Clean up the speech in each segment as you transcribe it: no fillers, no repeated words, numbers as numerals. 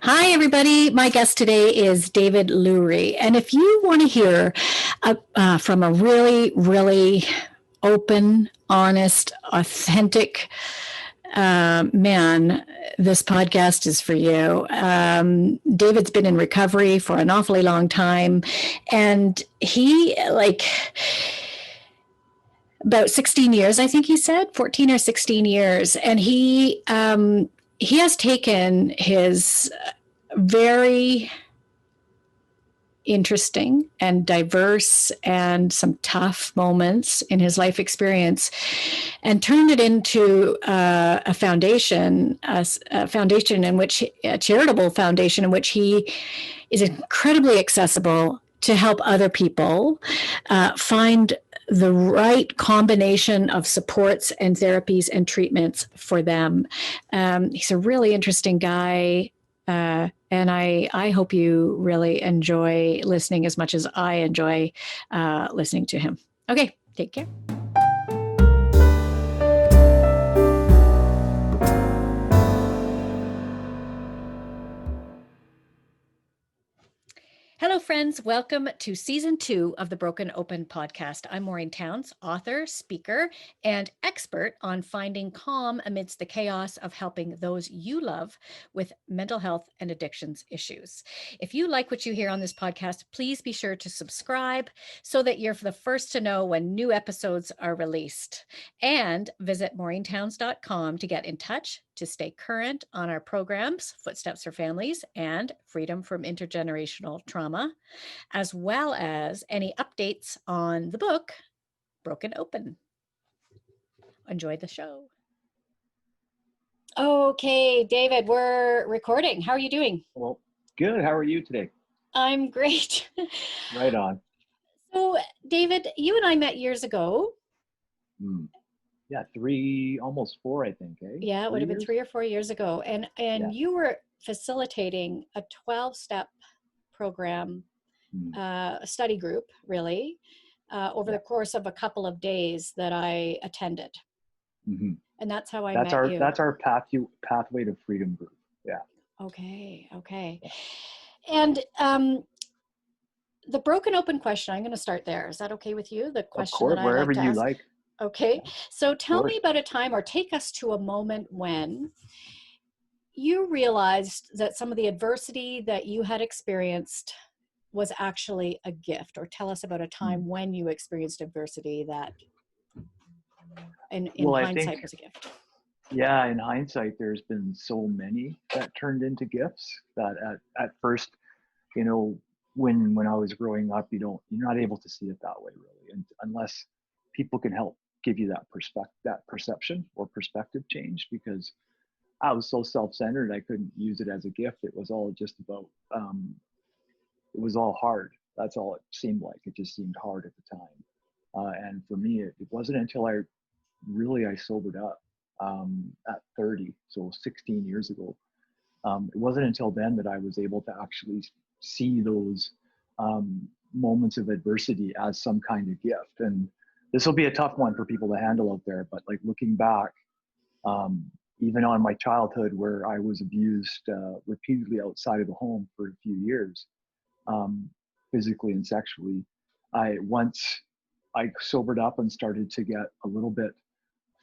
Hi, everybody. My guest today is David Lewry. And if you want to hear from a really open, honest, authentic man, this podcast is for you. David's been in recovery for an awfully long time. And he, about 16 years, I think he said, 14 or 16 years. And he has taken his very interesting and diverse and some tough moments in his life experience and turned it into a foundation, a foundation in which, a charitable foundation in which he is incredibly accessible to help other people find the right combination of supports and therapies and treatments for them. He's a really interesting guy. And I hope you really enjoy listening as much as I enjoy listening to him. Okay, take care. Hello, friends. Welcome to season 2 of the Broken Open podcast. I'm Maureen Towns, author, speaker, and expert on finding calm amidst the chaos of helping those you love with mental health and addictions issues. If you like what you hear on this podcast, please be sure to subscribe so that you're the first to know when new episodes are released. And visit MaureenTowns.com to get in touch, to stay current on our programs, Footsteps for Families and Freedom from Intergenerational Trauma, as well as any updates on the book, Broken Open. Enjoy the show. Okay, David, we're recording. How are you doing? Well, good. How are you today? I'm great. Right on. So, David, you and I met years ago. Yeah, almost 4, I think. Yeah, it would have been 3 or 4 years ago. And yeah. You were facilitating a 12-step program, a study group, really, over the course of a couple of days that I attended. Mm-hmm. And that's how I met you. That's our Pathway to Freedom group. Yeah. Okay. Yeah. And the broken open question, I'm going to start there. Is that okay with you? The question of course, that I wherever like to you ask. like. Okay. So tell me about a time, or take us to a moment when you realized that some of the adversity that you had experienced was actually a gift. Or tell us about a time when you experienced adversity that in hindsight was a gift. Yeah, in hindsight, there's been so many that turned into gifts that at first, when I was growing up, you're not able to see it that way, really, and unless people can help give you that perception or perspective change, because I was so self-centered, I couldn't use it as a gift. It was all just about, it was all hard. That's all it seemed like. It just seemed hard at the time. And for me, it wasn't until I sobered up at 30, so 16 years ago. It wasn't until then that I was able to actually see those moments of adversity as some kind of gift. And this will be a tough one for people to handle out there, but like looking back, even on my childhood where I was abused repeatedly outside of the home for a few years, physically and sexually, once I sobered up and started to get a little bit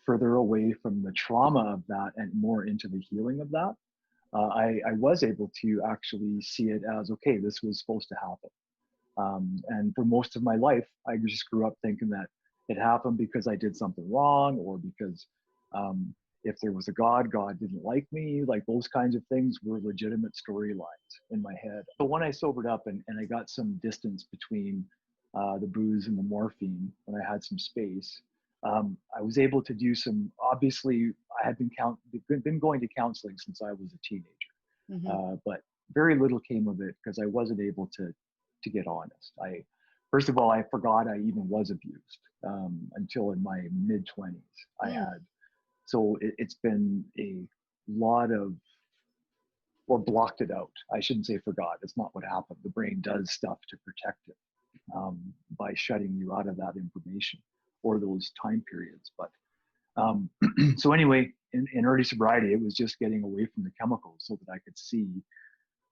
further away from the trauma of that and more into the healing of that, I was able to actually see it as, okay, this was supposed to happen. And for most of my life, I just grew up thinking that it happened because I did something wrong, or because if there was a God didn't like me. Like those kinds of things were legitimate storylines in my head. But when I sobered up and I got some distance between the booze and the morphine, when I had some space, I was able to do obviously I had been going to counseling since I was a teenager, but very little came of it because I wasn't able to get honest. First of all, I forgot I even was abused until in my mid-20s. So it's been a lot of, or blocked it out. I shouldn't say forgot. It's not what happened. The brain does stuff to protect it by shutting you out of that information or those time periods. But so anyway, in early sobriety, it was just getting away from the chemicals so that I could see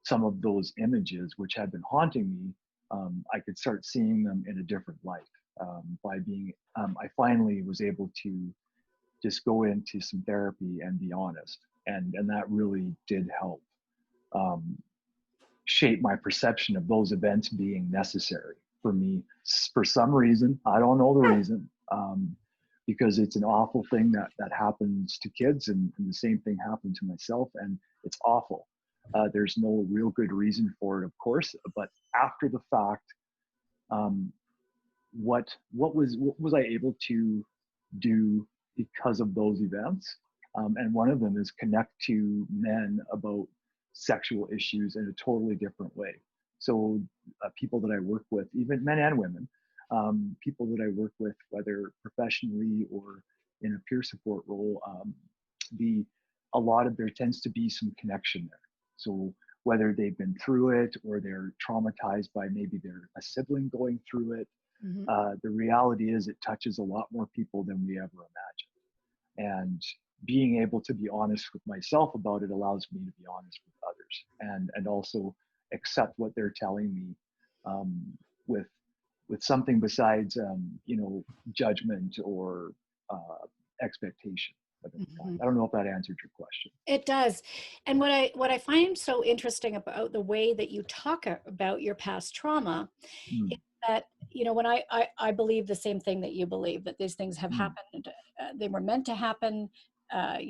some of those images which had been haunting me, I could start seeing them in a different light. By being, I finally was able to just go into some therapy and be honest, and that really did help um, shape my perception of those events being necessary for me for some reason. I don't know the reason, because it's an awful thing that happens to kids, and the same thing happened to myself, and it's awful. There's no real good reason for it, of course, but after the fact, um, what was I able to do because of those events? And one of them is connect to men about sexual issues in a totally different way. So people that I work with, even men and women, people that I work with, whether professionally or in a peer support role, the a lot of there tends to be some connection there. So whether they've been through it or they're traumatized by maybe their a sibling going through it, Mm-hmm. the reality is it touches a lot more people than we ever imagined. And being able to be honest with myself about it allows me to be honest with others, and also accept what they're telling me, um, with something besides judgment or expectation of any kind. Mm-hmm. I don't know if that answered your question. It does. And what I find so interesting about the way that you talk about your past trauma Mm, is that, when I believe the same thing that you believe, that these things have mm, happened, they were meant to happen. I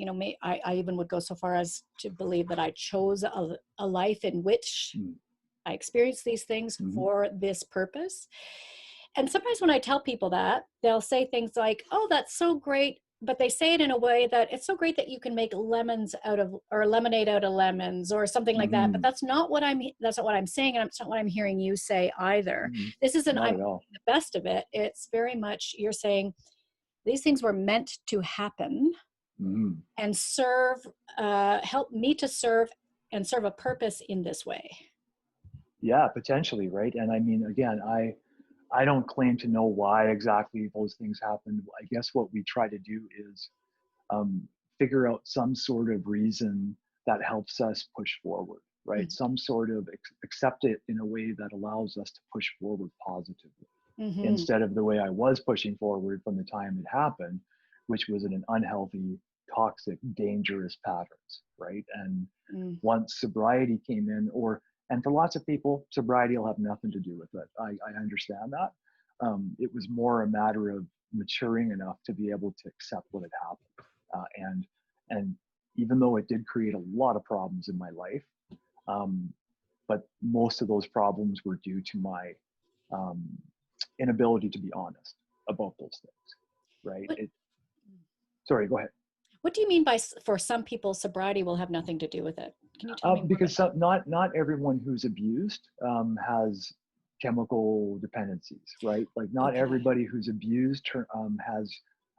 even would go so far as to believe that I chose a life in which mm, I experienced these things mm, for this purpose. And sometimes when I tell people that, they'll say things like, "Oh, that's so great." But they say it in a way that it's so great that you can make lemons out of, or lemonade out of lemons, or something like that. But mm, that's not what I'm saying, and it's not what I'm hearing you say either. mm. This isn't Not I'm at all. making the best of it. It's very much you're saying these things were meant to happen Mm. and help me to serve and serve a purpose in this way. Yeah, potentially, right? And I mean, again, I don't claim to know why exactly those things happened. I guess what we try to do is um, figure out some sort of reason that helps us push forward, right? Some sort of accept it in a way that allows us to push forward positively, Mm-hmm. instead of the way I was pushing forward from the time it happened, which was in an unhealthy, toxic, dangerous patterns, right? And Mm. once sobriety came in, and for lots of people, sobriety will have nothing to do with it. I understand that. It was more a matter of maturing enough to be able to accept what had happened, and even though it did create a lot of problems in my life, um, but most of those problems were due to my um, inability to be honest about those things, right? What Sorry, go ahead. What do you mean by for some people sobriety will have nothing to do with it? Can you tell me more about Because not everyone who's abused has chemical dependencies, right? Like that? not Okay. everybody who's abused has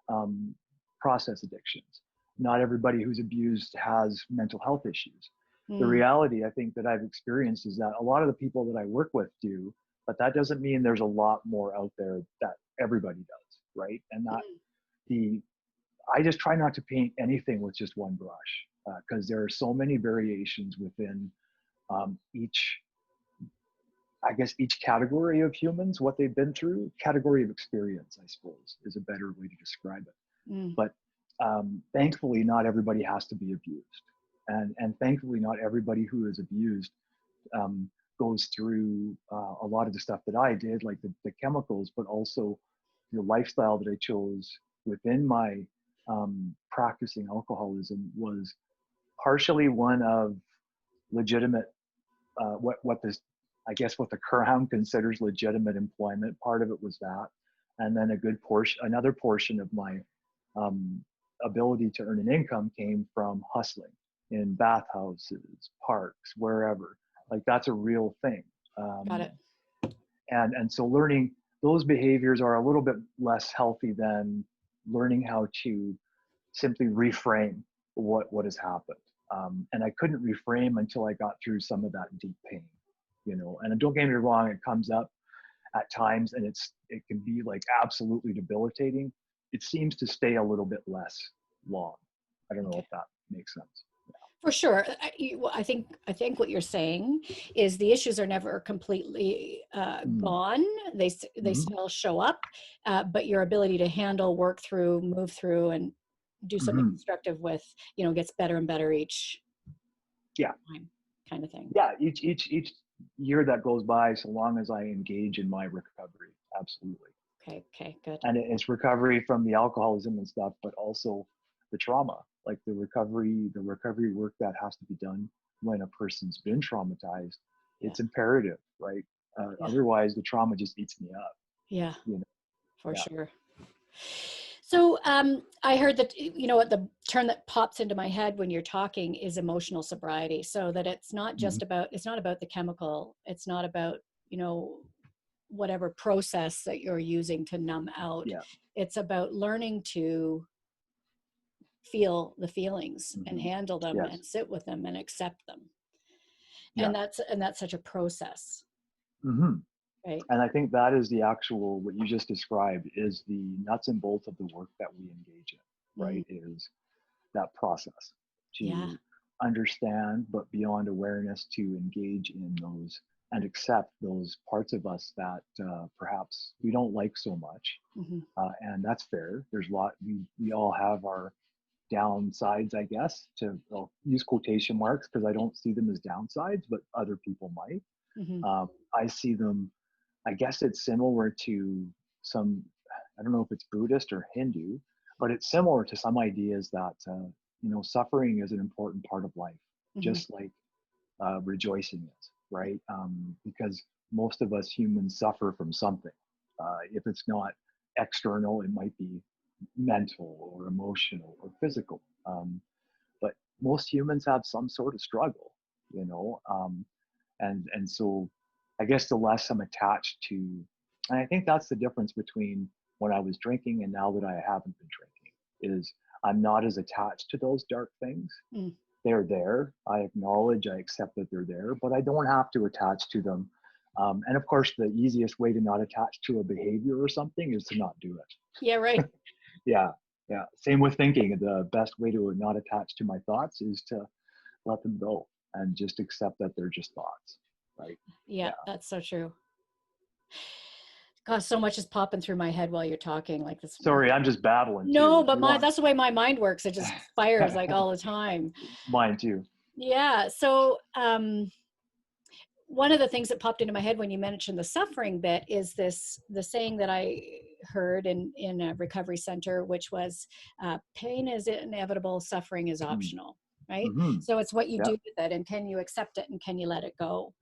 um, process addictions. Not everybody who's abused has mental health issues. The Mm, reality I think that I've experienced is that a lot of the people that I work with do, but that doesn't mean there's a lot more out there that everybody does, right? And that mm, the I just try not to paint anything with just one brush, because there are so many variations within each, I guess, each category of humans, what they've been through. Category of experience, I suppose, is a better way to describe it. mm. But thankfully, not everybody has to be abused, and thankfully, not everybody who is abused um, goes through a lot of the stuff that I did, like the chemicals, but also the lifestyle that I chose within my practicing alcoholism was partially one of legitimate, what this, I guess, what the Crown considers legitimate employment. Part of it was that, and then a good portion, another portion of my um, ability to earn an income came from hustling in bathhouses, parks, wherever. Like that's a real thing. Got Um, it. and so learning those behaviors are a little bit less healthy than learning how to simply reframe what has happened. And I couldn't reframe until I got through some of that deep pain, and don't get me wrong, it comes up at times and it can be like absolutely debilitating. It seems to stay a little bit less long. I don't know Okay. if that makes sense. For sure. I think what you're saying is the issues are never completely Mm. gone. They Hmm. still show up, but your ability to handle, work through, move through, and do something Hmm. constructive with, gets better and better each Yeah. time, kind of thing. Yeah. Each year that goes by, so long as I engage in my recovery, absolutely. Okay. Okay. Good. And it's recovery from the alcoholism and stuff, but also the trauma, like the recovery work that has to be done when a person's been traumatized. Yeah. It's imperative, right? Yeah. Otherwise, the trauma just eats me up. Yeah. You know? For Yeah. sure. So I heard that, what the term that pops into my head when you're talking is emotional sobriety. So that Hmm. it's not about the chemical. It's not about, you know, whatever process that you're using to numb out. Yeah. It's about learning to feel the feelings and Hmm. handle them Yes. and sit with them and accept them. Yeah. And that's such a process, Hmm. right? And I think that is the actual, what you just described is the nuts and bolts of the work that we engage in, Mm, right? Is that process yeah. to understand, but beyond awareness, to engage in those and accept those parts of us that perhaps we don't like so much. Hmm. And that's fair. We all have our downsides, I guess, I'll use quotation marks because I don't see them as downsides, but other people might. Hmm. I see them, I guess it's similar to some, I don't know if it's Buddhist or Hindu, but it's similar to some ideas that, suffering is an important part of life, Hmm. just like rejoicing is, right? Because most of us humans suffer from something. If it's not external, it might be mental or emotional or physical. But most humans have some sort of struggle, you know. And so I guess the less I'm attached to, and I think that's the difference between when I was drinking and now that I haven't been drinking, is I'm not as attached to those dark things. Mm. They're there. I acknowledge, I accept that they're there, but I don't have to attach to them. And of course, the easiest way to not attach to a behavior or something is to not do it. Yeah, right. Yeah, yeah. Same with thinking. The best way to not attach to my thoughts is to let them go and just accept that they're just thoughts, right? Yeah, Yeah. that's so true. God, so much is popping through my head while you're talking, like this. Sorry, I'm just babbling No, too. but You want that's the way my mind works. It just fires like all the time. mine too. Yeah. So one of the things that popped into my head when you mentioned the suffering bit is the saying that I heard in a recovery center, which was pain is inevitable, suffering is optional. Right. Mm-hmm. So it's what you do Yeah, with it, and can you accept it, and can you let it go?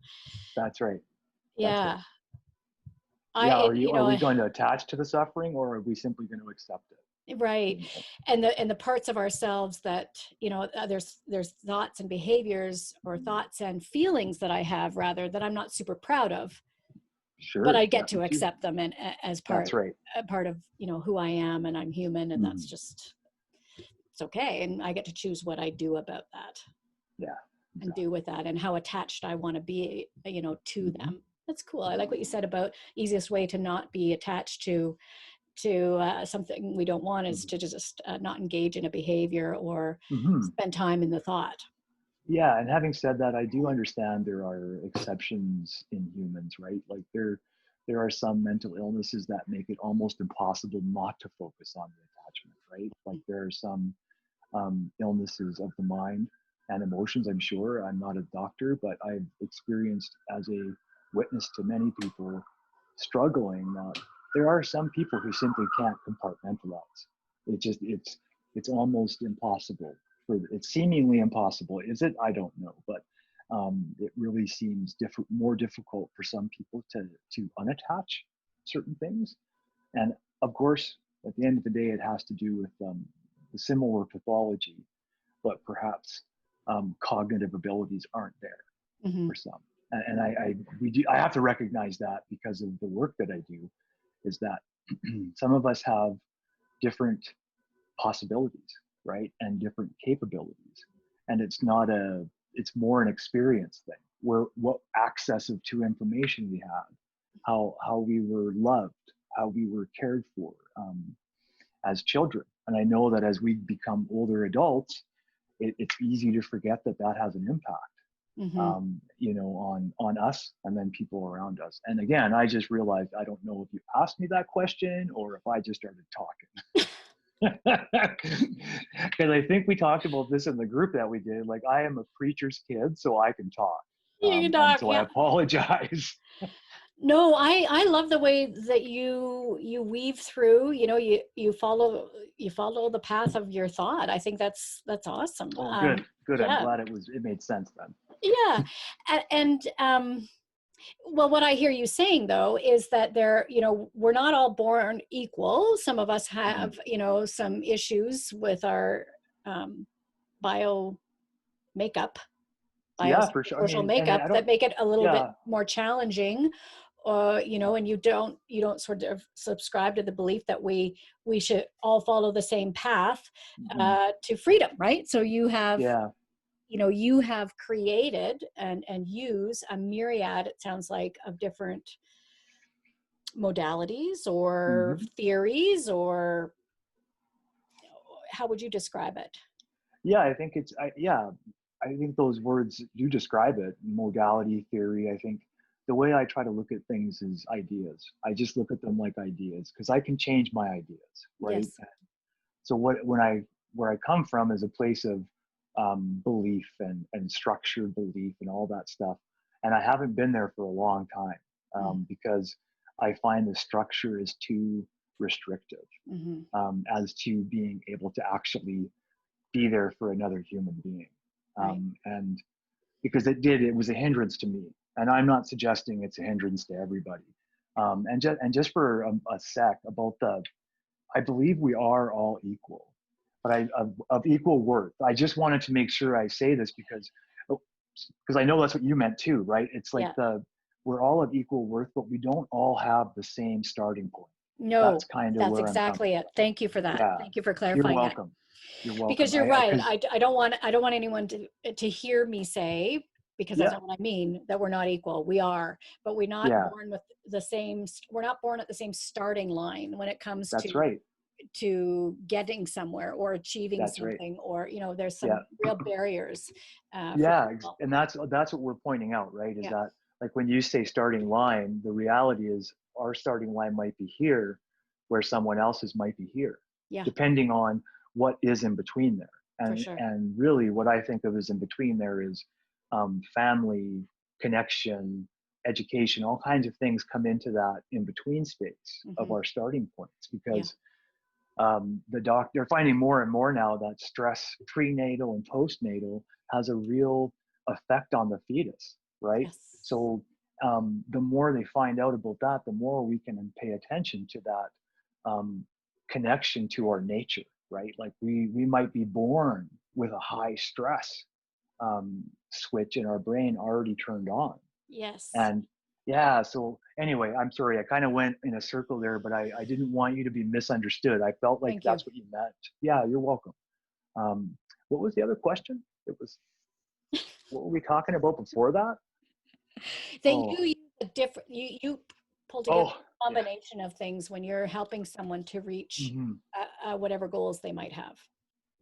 that's right. That's right. Yeah. Yeah, are we I going to attach to the suffering or are we simply going to accept it? right. You know? And the parts of ourselves that, there's thoughts and behaviors, or Mm. thoughts and feelings that I have, rather, that I'm not super proud of, but Sure. I Yeah, get to me too. accept them, and as That's right. a part of, who I am, and I'm human, and that's Mm. just, it's okay, and I get to choose what I do about that Yeah, and exactly. do with that, and how attached I want to be, to Mm-hmm. them. That's cool. I like what you said about easiest way to not be attached to something we don't want is to just not engage in a behavior or Mm-hmm. spend time in the thought. Yeah, and having said that, I do understand there are exceptions in humans, right? Like there are some mental illnesses that make it almost impossible not to focus on the attachment, right? Like there are some illnesses of the mind and emotions. I'm sure I'm not a doctor, but I've experienced as a witness to many people struggling. There are some people who simply can't compartmentalize. It's almost impossible. It's seemingly impossible. Is it? I don't know, but it really seems more difficult for some people to unattach certain things. And of course, at the end of the day, it has to do with the similar pathology, but perhaps cognitive abilities aren't there Hmm. for some. And I have to recognize that because of the work that I do, is that some of us have different possibilities, right, and different capabilities, and it's more an experience thing. Where what access to information we had, how we were loved, how we were cared for as children. And I know that as we become older adults, it's easy to forget that that has an impact, Hmm. on us and then people around us. And again, I just realized, I don't know if you asked me that question or if I just started talking. Because I think we talked about this in the group that we did. Like, I am a preacher's kid, so I can talk. You can And talk, so I yeah. apologize. No, I love the way that you weave through, you follow the path of your thought. I think that's awesome. Oh, good, good. I'm Yeah, glad it made sense then. yeah. And well, what I hear you saying though is that we're not all born equal. Some of us Mhm. have, some issues with our bio makeup, Yeah, for sure. I biosocial mean, and makeup I that don't, make it a little bit yeah, more challenging. And you don't sort of subscribe to the belief that we should all follow the same path mhm, to freedom, right? So yeah, you have created and use a myriad, it sounds like, of different modalities or mhm. theories, or how would you describe it? Yeah. I think I think those words do describe it. Modality, theory. I think the way I try to look at things is ideas. I just look at them like ideas because I can change my ideas, right? Yes. So where I come from is a place of belief and structured belief and all that stuff, and I haven't been there for a long time, because I find the structure is too restrictive, Mm-hmm. as to being able to actually be there for another human being, Right. and because it was a hindrance to me, and I'm not suggesting it's a hindrance to everybody, and just for a sec about the I believe we are all equal, but of equal worth. I just wanted to make sure I say this because I know that's what you meant too, right? It's like Yeah. we're all of equal worth, but we don't all have the same starting point. That's No, kind of that's where I'm coming exactly it. from. Thank you for that. Yeah, Thank you for you're clarifying that. welcome. You're welcome. Because you're right. Because I don't want anyone to hear me say, because that's yeah, not what I mean, that we're not equal. We are, but yeah, we're not born at the same starting line when it comes that's right. to getting somewhere or achieving That's right. something, or there's Yeah, some real barriers for yeah, people. and that's what we're pointing out, right? Is Yeah. that, like, when you say starting line, the reality is our starting line might be here, where someone else's might be here, Yeah, depending on what is in between there. for And sure. and really, what I think of as in between there is family, connection, education, all kinds of things come into that in between space of Hmm. our starting points, Yeah. because they're finding more and more now that stress prenatal and postnatal has a real effect on the fetus, right? Yes. So the more they find out about that, the more we can pay attention to that connection to our nature, right? Like, we might be born with a high stress switch in our brain already turned on, Yes. and yeah, so anyway, I'm sorry, I kind of went in a circle there, but I didn't want you to be misunderstood. I felt like Thank you. that's what you meant. Yeah, you're welcome. What was the other question? It was, what were we talking about before that? That you Oh, use a different you pull together oh, a yeah. combination of things when you're helping someone to reach Hmm. whatever goals they might have.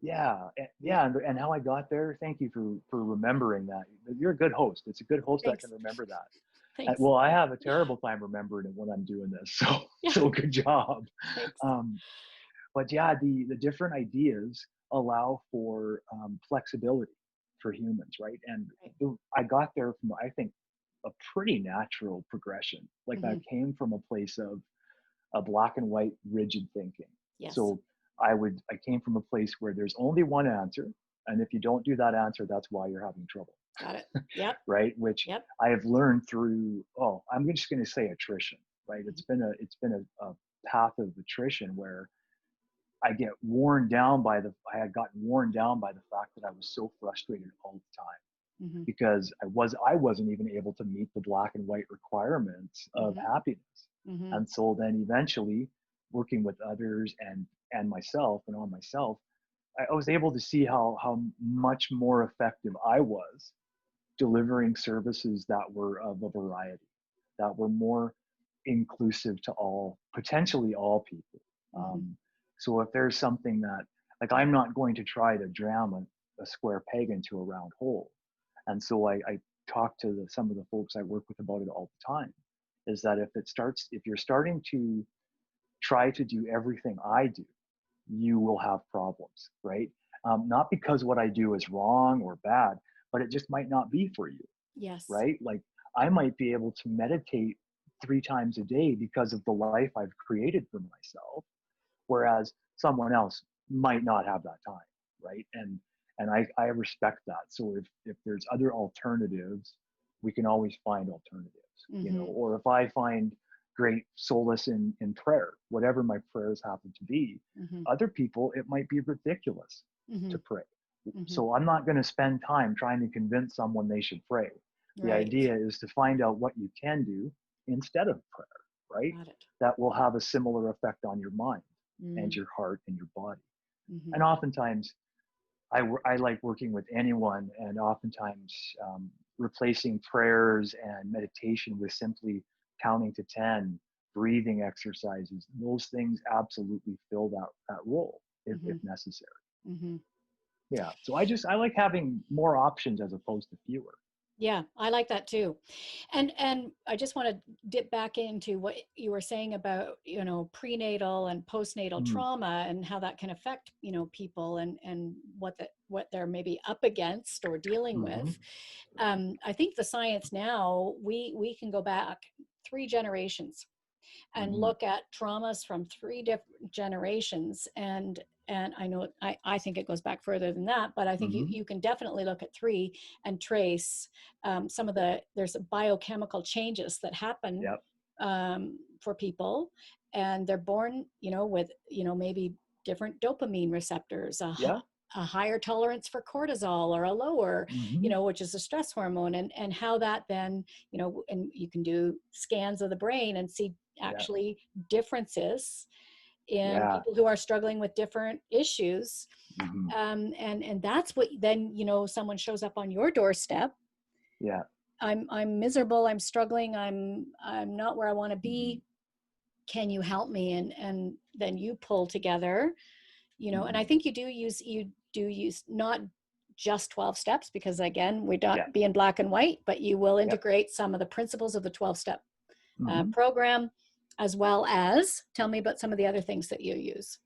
Yeah, Yeah. yeah, and how I got there. Thank you for remembering that. You're a good host. It's a good host that can Thanks. remember that. Thanks. Well, I have a terrible time remembering it when I'm doing this. So Yeah. so good job. Thanks. Um, but yeah, the different ideas allow for flexibility for humans, right? And Right. I got there from, I think, a pretty natural progression. Like, I Hmm. came from a place of a black and white rigid thinking. Yes. So I came from a place where there's only one answer, and if you don't do that answer, that's why you're having trouble, Got it. Yep. right? Which Yep. I have learned through, I'm just going to say attrition, right? Mhm. It's been a path of attrition where I had gotten worn down by the fact that I was so frustrated all the time, Mhm. because I wasn't even able to meet the black and white requirements of Mhm. happiness. Mhm. And so then eventually, working with others and myself and on myself, I was able to see how much more effective I was delivering services that were of a variety, that were more inclusive to potentially all people. Mhm. Um, so if there's something that, like, I'm not going to try to drown a square peg into a round hole. And so I talk to some of the folks I work with about it all the time, is that if you're starting to try to do everything I do, you will have problems, right? Not because what I do is wrong or bad, but it just might not be for you, Yes. right? Like I might be able to meditate 3 times a day because of the life I've created for myself, whereas someone else might not have that time, right? And I respect that. So if there's other alternatives, we can always find alternatives, Mm-hmm. or if I find great solace in prayer, whatever my prayers happen to be, Mm-hmm. other people it might be ridiculous Mm-hmm. to pray. Mm-hmm. So I'm not going to spend time trying to convince someone they should pray. The Right. idea is to find out what you can do instead of prayer, right? Got it. That will have a similar effect on your mind and Mm. your heart and your body. Mm-hmm. And oftentimes, I like working with anyone, and oftentimes replacing prayers and meditation with simply counting to 10, breathing exercises, those things absolutely fill that role if Mm-hmm. necessary. Mm-hmm. Yeah. So I like having more options as opposed to fewer. Yeah, I like that too. And I just want to dip back into what you were saying about, prenatal and postnatal Mm, trauma and how that can affect, people and what they're maybe up against or dealing hmm with. I think the science now, we can go back 3 generations and hmm look at traumas from 3 different generations. And I know I think it goes back further than that, but I think you, hmm you can definitely look at three and trace some of there's biochemical changes that happen Yep. for people, and they're born, with, maybe different dopamine receptors, Yeah. a higher tolerance for cortisol or a lower, hmm which is a stress hormone, and how that then, and you can do scans of the brain and see Yeah. actually differences in Yeah. people who are struggling with different issues. hmm And that's what then, someone shows up on your doorstep. Yeah. I'm miserable, I'm struggling, I'm not where I want to hmm be. Can you help me? And then you pull together, and I hmm think you do use not just 12 steps, because again, we're Yeah. not being black and white, but you will Yep. integrate some of the principles of the 12-step hmm program, as well as tell me about some of the other things that you use.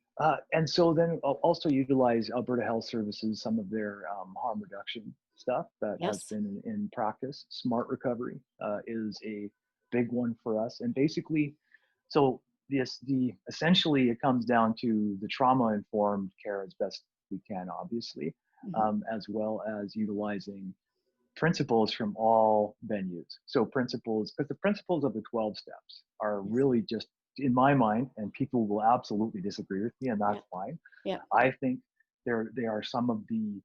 And so then I'll also utilize Alberta Health Services, some of their harm reduction stuff that has Yes. been in practice. Smart recovery is a big one for us. And basically, so essentially it comes down to the trauma informed care as best we can, obviously, Mm-hmm. as well as utilizing principles from all venues. So principles, because the principles of the 12 steps are Yes. really just, in my mind, and people will absolutely disagree with me, and Yeah. that's fine. Yeah. I think they are some of the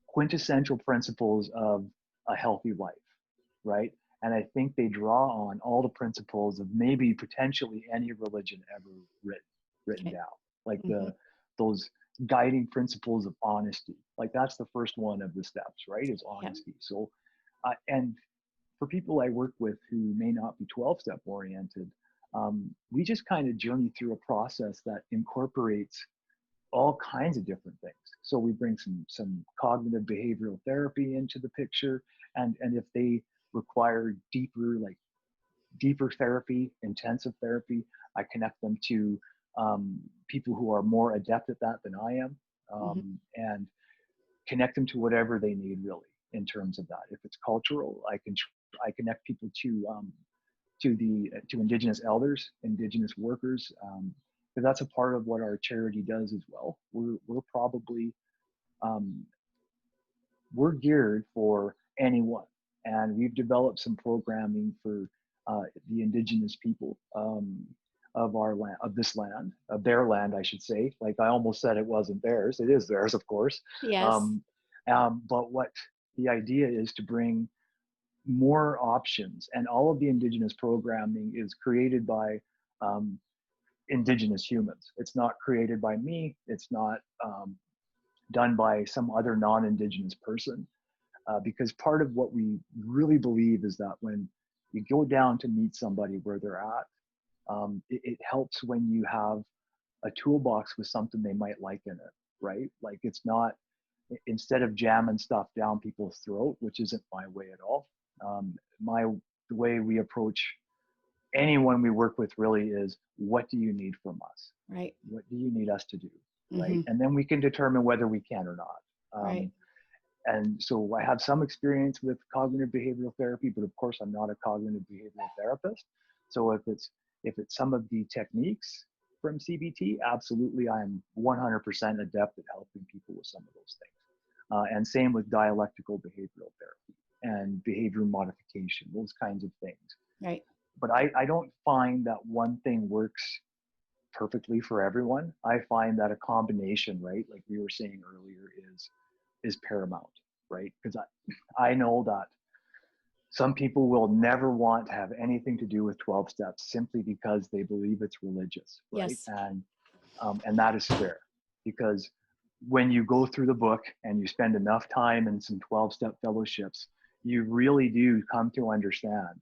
quintessential principles of a healthy life, right? And I think they draw on all the principles of maybe potentially any religion ever written Okay. down, like Mm-hmm. those guiding principles of honesty. Like that's the first one of the steps, right? Is Yeah. honesty. So, and for people I work with who may not be 12-step oriented, we just kind of journey through a process that incorporates all kinds of different things. So we bring some cognitive behavioral therapy into the picture, and if they require deeper therapy, intensive therapy, I connect them to people who are more adept at that than I am, Mm-hmm. and connect them to whatever they need really in terms of that. If it's cultural, I connect people to Indigenous elders, Indigenous workers, because that's a part of what our charity does as well. We're probably um, we're geared for anyone, and we've developed some programming for the Indigenous people of our land, of this land, of their land, I should say. Like I almost said, it wasn't theirs. It is theirs, of course. Yes. Um, but what the idea is to bring more options, and all of the Indigenous programming is created by um, Indigenous humans. It's not created by me. It's not done by some other non-Indigenous person. Because part of what we really believe is that when you go down to meet somebody where they're at, it helps when you have a toolbox with something they might like in it, right? Like it's not instead of jamming stuff down people's throat, which isn't my way at all. My The way we approach anyone we work with really is, what do you need from us? Right. What do you need us to do? Right. Mm-hmm. And then we can determine whether we can or not. Right. And so I have some experience with cognitive behavioral therapy, but of course I'm not a cognitive behavioral therapist. So if it's some of the techniques from CBT, absolutely, I'm 100% adept at helping people with some of those things. And same with dialectical behavioral therapy and behavior modification, those kinds of things. Right. But I don't find that one thing works perfectly for everyone. I find that a combination, right, like we were saying earlier, is paramount, right? Because I know that some people will never want to have anything to do with 12 steps simply because they believe it's religious, right? Yes. And that is fair, because when you go through the book and you spend enough time in some 12-step fellowships, you really do come to understand,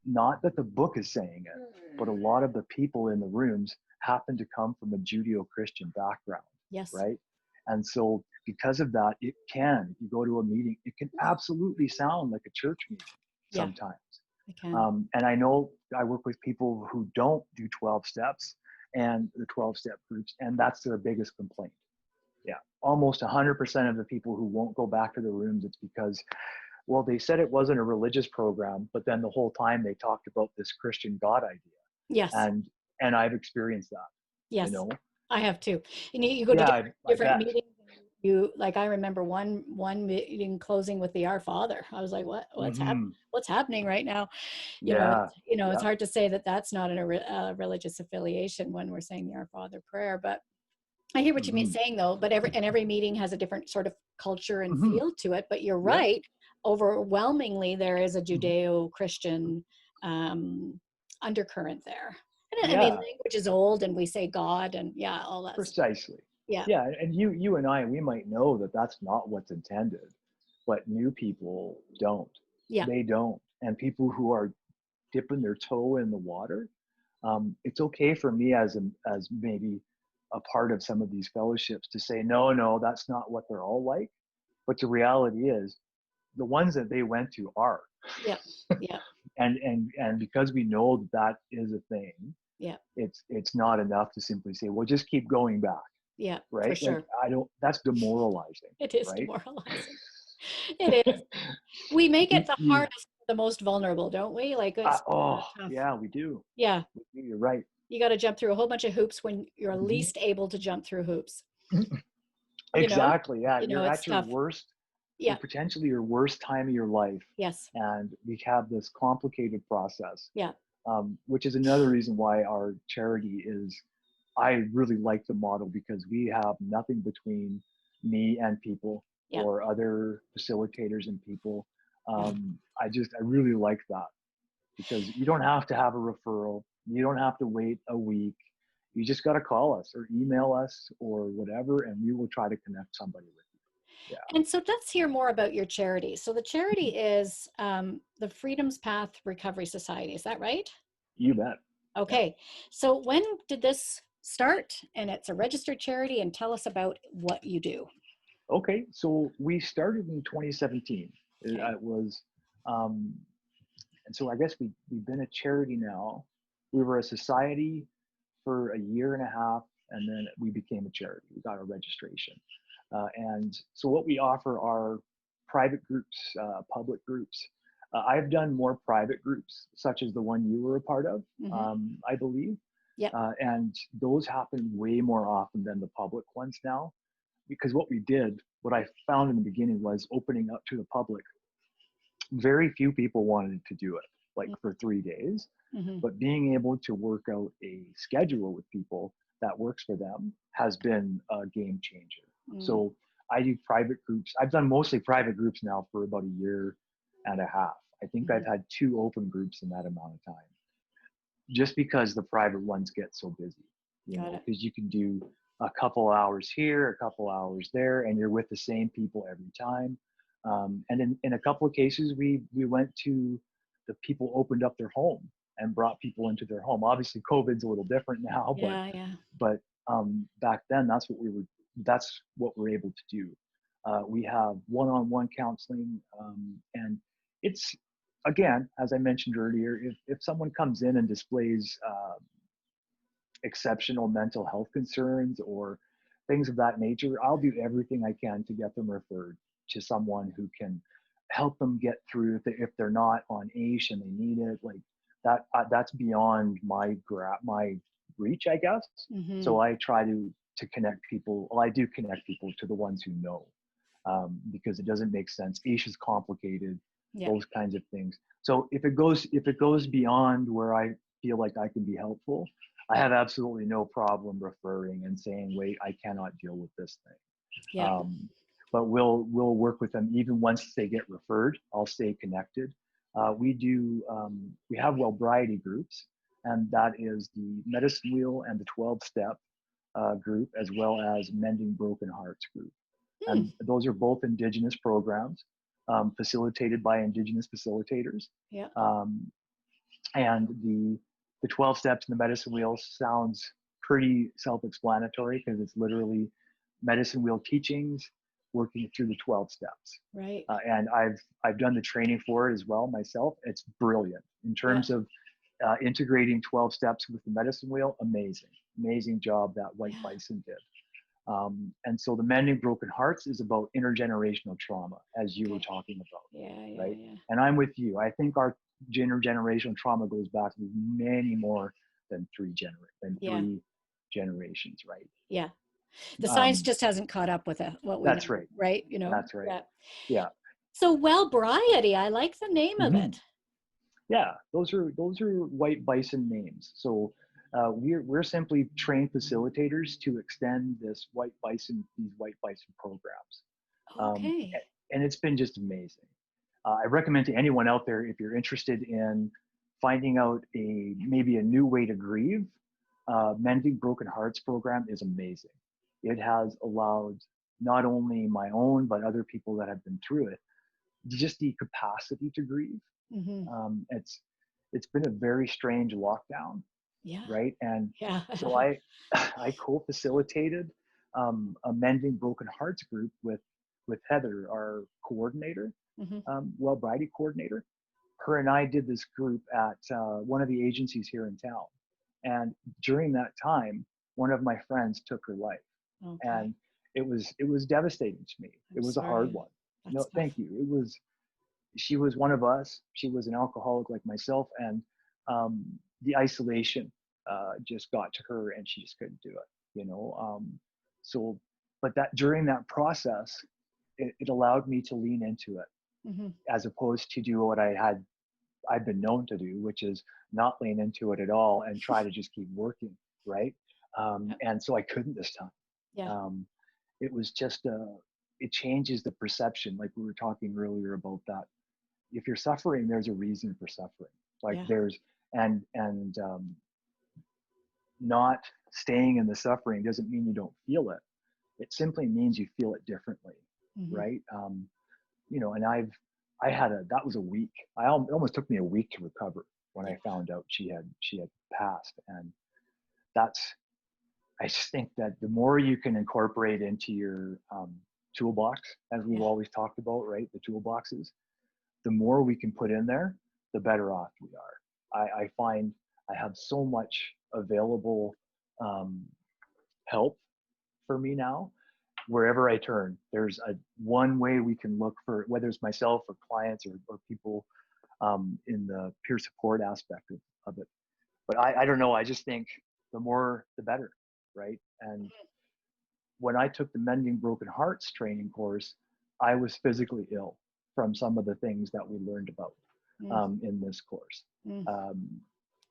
not that the book is saying it, but a lot of the people in the rooms happen to come from a Judeo-Christian background, Yes. right? And so because of that, if you go to a meeting, it can absolutely sound like a church meeting sometimes. I can. And I know I work with people who don't do 12 steps and the 12-step groups, and that's their biggest complaint. Yeah, almost 100% of the people who won't go back to the rooms, it's because, well, they said it wasn't a religious program, but then the whole time they talked about this Christian God idea. Yes. And I've experienced that. Yes. You know? I have too. And you go to Yeah, different I bet. meetings. You, like, I remember one meeting closing with the Our Father. I was like, Mm-hmm. what's happening right now? Yeah. It's Yeah. hard to say that that's not a religious affiliation when we're saying the Our Father prayer, but I hear what you mean Mm-hmm. saying though, but every meeting has a different sort of culture and Mm-hmm. feel to it. But you're Yeah. right. Overwhelmingly, there is a Mm-hmm. Judeo-Christian undercurrent there. And I mean, Yeah. language is old, and we say God, and yeah, all that stuff. Precisely. Yeah, Yeah, and you and I, we might know that that's not what's intended, but new people don't. yeah, They don't. And people who are dipping their toe in the water, it's okay for me as maybe a part of some of these fellowships to say, no, that's not what they're all like. But the reality is, the ones that they went to are. yeah, yeah, And because we know that that is a thing, yeah, it's not enough to simply say, well, just keep going back, yeah, for right? Like, sure. that's demoralizing, It is right? demoralizing. It is. We make it the You hardest for the most vulnerable, don't we? Like, it's oh tough. yeah, we do. Yeah, You're right. you got to jump through a whole bunch of hoops when you're Mhm. least able to jump through hoops. You know, Exactly. Yeah, you're it's at your tough. worst, or Yeah. potentially your worst time of your life, Yes. and we have this complicated process, Yeah. which is another reason why our charity is. I really like the model, because we have nothing between me and people, Yeah. or other facilitators and people. Yeah. I really like that, because you don't have to have a referral. You don't have to wait a week. You just got to call us or email us or whatever, and we will try to connect somebody with you. And so let's hear more about your charity. So the charity is the Freedom's Path Recovery Society. Is that right? You bet. Yeah. Okay. So when did this start? And it's a registered charity. And tell us about what you do. Okay. So we started in 2017. Okay. It was, um, and so I guess we've been a charity now. We were a society for a year and a half, and then we became a charity. We got our registration. And so what we offer are private groups, public groups. I've done more private groups, such as the one you were a part of, Mm-hmm. I believe. Yep. And those happen way more often than the public ones now. Because what I found in the beginning was opening up to the public. Very few people wanted to do it, like for 3 days. Mm-hmm. But being able to work out a schedule with people that works for them has been a game changer. Mm. So I do private groups. I've done mostly private groups now for about a year and a half. I think Mm-hmm. I've had 2 open groups in that amount of time, just because the private ones get so busy, Got it. because you can do a couple hours here, a couple hours there, and you're with the same people every time. And in a couple of cases, we went to the people opened up their home and brought people into their home. Obviously, COVID's a little different now, Yeah. Yeah. but back then that's what we're able to do. We have one-on-one counseling, and it's, again, as I mentioned earlier, if someone comes in and displays exceptional mental health concerns or things of that nature, I'll do everything I can to get them referred to someone who can help them get through if they're not on AISH and they need it. Like that, that's beyond my reach, I guess. Mm-hmm. So I try to connect people. Well, I do connect people to the ones who know, because it doesn't make sense. AISH is complicated, Yeah. those kinds of things. So if it goes beyond where I feel like I can be helpful, I Yeah. have absolutely no problem referring and saying, wait, I cannot deal with this thing. Yeah. But we'll work with them even once they get referred. I'll stay connected. We have Wellbriety groups, and that is the Medicine Wheel and the 12-step group, as well as Mending Broken Hearts group. Hmm. And those are both Indigenous programs, facilitated by Indigenous facilitators. Yeah. Um, and the 12 steps in the medicine wheel sounds pretty self-explanatory because it's literally medicine wheel teachings working through the 12 steps. Right. And I've done the training for it as well myself. It's brilliant in Yeah. terms of integrating 12 steps with the medicine wheel. Amazing job that White Yeah. Bison did. And so the Mending Broken Hearts is about intergenerational trauma, as you were Okay. talking about, Yeah. right? And I'm with you. I think our intergenerational trauma goes back to many more than Yeah. three generations, right? Yeah. The science Um, just hasn't caught up with what we that's know, right. right? That's right. Yeah. Yeah. So Wellbriety, I like the name of Hmm. it. Yeah. Those are White Bison names. So we're simply trained facilitators to extend these White Bison programs, um, Okay. and it's been just amazing. I recommend to anyone out there, if you're interested in finding out maybe a new way to grieve, Mending Broken Hearts program is amazing. It has allowed not only my own but other people that have been through it just the capacity to grieve. Mm-hmm. It's been a very strange lockdown, Yeah. right? And Yeah. so I co-facilitated a Mending Broken Hearts group with Heather, our coordinator, Mm-hmm. Wellbriety coordinator. Her and I did this group at one of the agencies here in town. And during that time, one of my friends took her life, Okay. and it was devastating to me. I'm It was a hard sorry. one. That's No, tough. thank you. She was one of us. She was an alcoholic like myself, and the isolation just got to her, and she just couldn't do it. So, but that during that process, it allowed me to lean into it Mm-hmm. as opposed to do what I've been known to do, which is not lean into it at all and try to just keep working, right? Yep. And so I couldn't this time. Yeah. Um, it was just it changes the perception, like we were talking earlier about that. If you're suffering, there's a reason for suffering. Like Yeah. there's and not staying in the suffering doesn't mean you don't feel it. It simply means you feel it differently, Mm-hmm. right? And I had that was a week. It almost took me a week to recover when Yeah. I found out she had passed. And that's, I just think that the more you can incorporate into your toolbox, as we've Yeah. always talked about, right? The toolboxes, the more we can put in there, the better off we are. I find I have so much available um, help for me now. Wherever I turn, there's one way we can look for, whether it's myself or clients or people in the peer support aspect of it. But I don't know. I just think the more, the better, right? And when I took the Mending Broken Hearts training course, I was physically ill from some of the things that we learned about in this course. Mm-hmm. Um,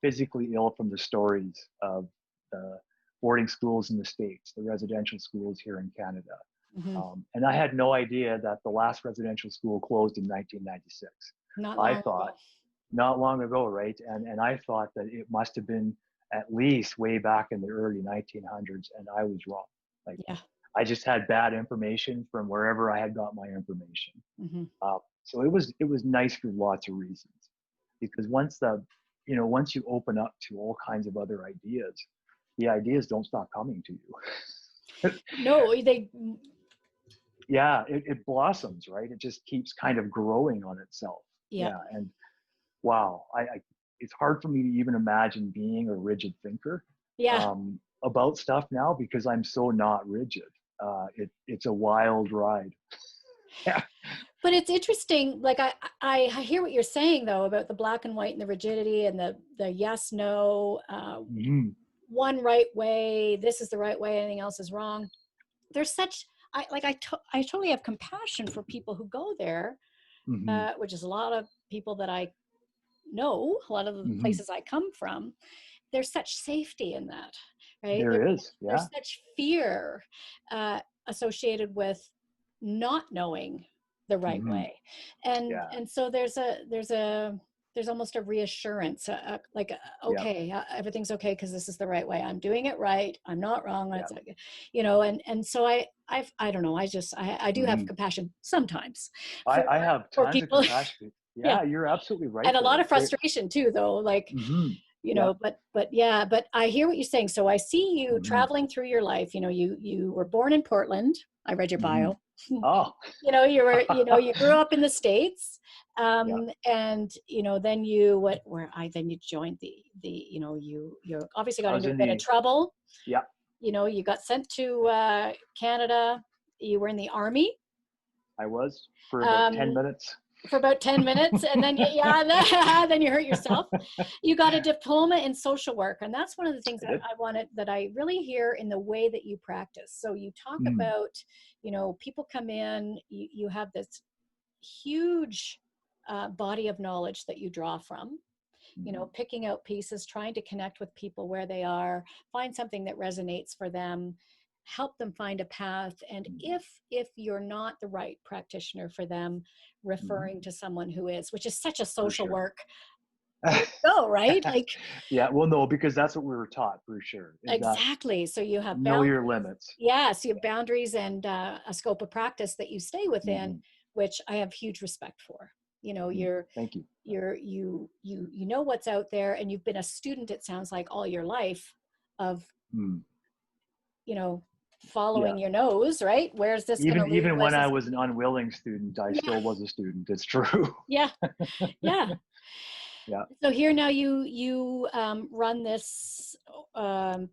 Physically ill from the stories of the boarding schools in the States, the residential schools here in Canada. Mm-hmm. And I had no idea that the last residential school closed in 1996. Not I long thought, ago. not long ago, right? And I thought that it must have been at least way back in the early 1900s, and I was wrong. Like, Yeah. I just had bad information from wherever I had got my information. Mm-hmm. So it was nice for lots of reasons, because once you open up to all kinds of other ideas, the ideas don't stop coming to you. No, yeah, it blossoms, right? It just keeps kind of growing on itself. Yeah. Yeah. And wow, it's hard for me to even imagine being a rigid thinker Yeah. about stuff now because I'm so not rigid. It's a wild ride. Yeah. But it's interesting. Like I hear what you're saying though about the black and white and the rigidity and the yes, no, Hmm. one right way. This is the right way. Anything else is wrong. There's such, I totally have compassion for people who go there, Hmm. which is a lot of people that I know, a lot of the Hmm. places I come from. There's such safety in that, right? There is. There's Yeah. such fear uh, associated with not knowing the right Hmm. way, and Yeah. so there's almost a reassurance, like Yep. okay, everything's okay because this is the right way. I'm doing it right. I'm not wrong. It's Yep. like, and so I don't know. I do have Hmm. compassion sometimes I have for tons of people. compassion. Yeah, Yeah, you're absolutely right and a lot there. of frustration too, though. Like, Hmm. Yeah. but yeah, but I hear what you're saying. So I see you Hmm. traveling through your life. You were born in Portland. I read your Hmm. bio. Oh. You grew up in the States. Yeah. And then then you joined you obviously got I was into a in bit of the, trouble. yeah, You got sent to Canada. You were in the army. I was for about 10 Um, minutes. for about 10 minutes, and then then you hurt yourself. You got a diploma in social work, and that's one of the things I that did. I wanted, that I really hear in the way that you practice. So you talk Mm. about, people come in, you have this huge body of knowledge that you draw from, Hmm. picking out pieces, trying to connect with people where they are, find something that resonates for them, help them find a path. And Hmm. if you're not the right practitioner for them, Hmm. referring to someone who is, which is such a For social sure. work way to go, right? Like, Yeah, well, no, because that's what we were taught for sure, is that exactly. So you have know your boundaries. limits. Yes, you have boundaries and a scope of practice that you stay within, Hmm. which I have huge respect for. Hmm. Thank you. You know what's out there, and you've been a student, it sounds like, all your life of, Mm. you know Yeah. following your nose, right? Where's this going to lead? Even Where's when I this? was an unwilling student, I Yeah, still was a student. It's true. yeah, yeah. Yeah. So here now you run this um,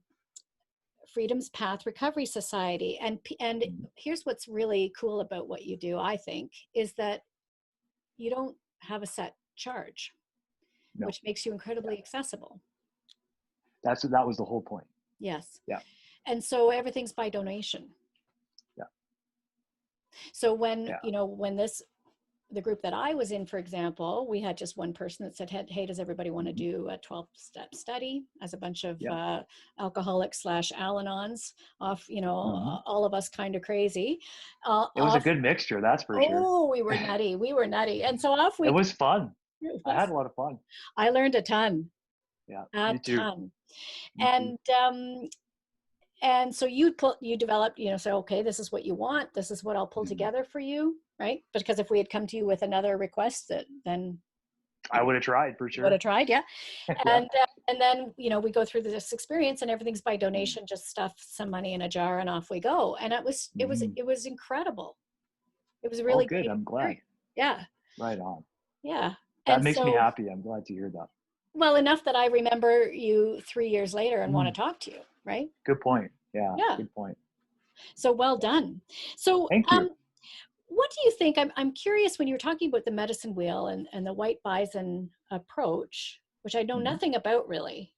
Freedom's Path Recovery Society, and Mhm. here's what's really cool about what you do, I think, is that you don't have a set charge, No. which makes you Yeah. incredibly accessible. That was the whole point. Yes. Yeah. And so everything's by donation. Yeah. So when, Yeah. the group that I was in, for example, we had just one person that said, hey, does everybody want to Hmm. do a 12-step study, as a bunch of Yeah. alcoholics slash Al-Anons off, Hmm. all of us kind of crazy, It was a off. good mixture, that's for sure. Oh, we were nutty. We were nutty. And so off It we, was fun. it I had was, a lot of fun. I learned a ton, Yeah. a Me too. ton. Me too. And so you developed, so, okay, this is what you want, this is what I'll pull Hmm. together for you, right? Because if we had come to you with another request, then I would have tried for you would have sure. tried, yeah. Yeah. And then we go through this experience, and everything's by Mm. donation, just stuff some money in a jar and off we go. And it was it was Hmm. it was incredible. It was a Oh, really good. great I'm glad. experience. Yeah, Right on. yeah. That And makes me so, happy. I'm glad to hear that. well, enough that I remember you 3 years later and want to Mm. talk to you, right? Good point. Yeah. Yeah. Good point. So well Yeah. done. So Thank you. what do you think? I'm curious, when you were talking about the medicine wheel and the white bison approach, which I know Hmm. nothing about really.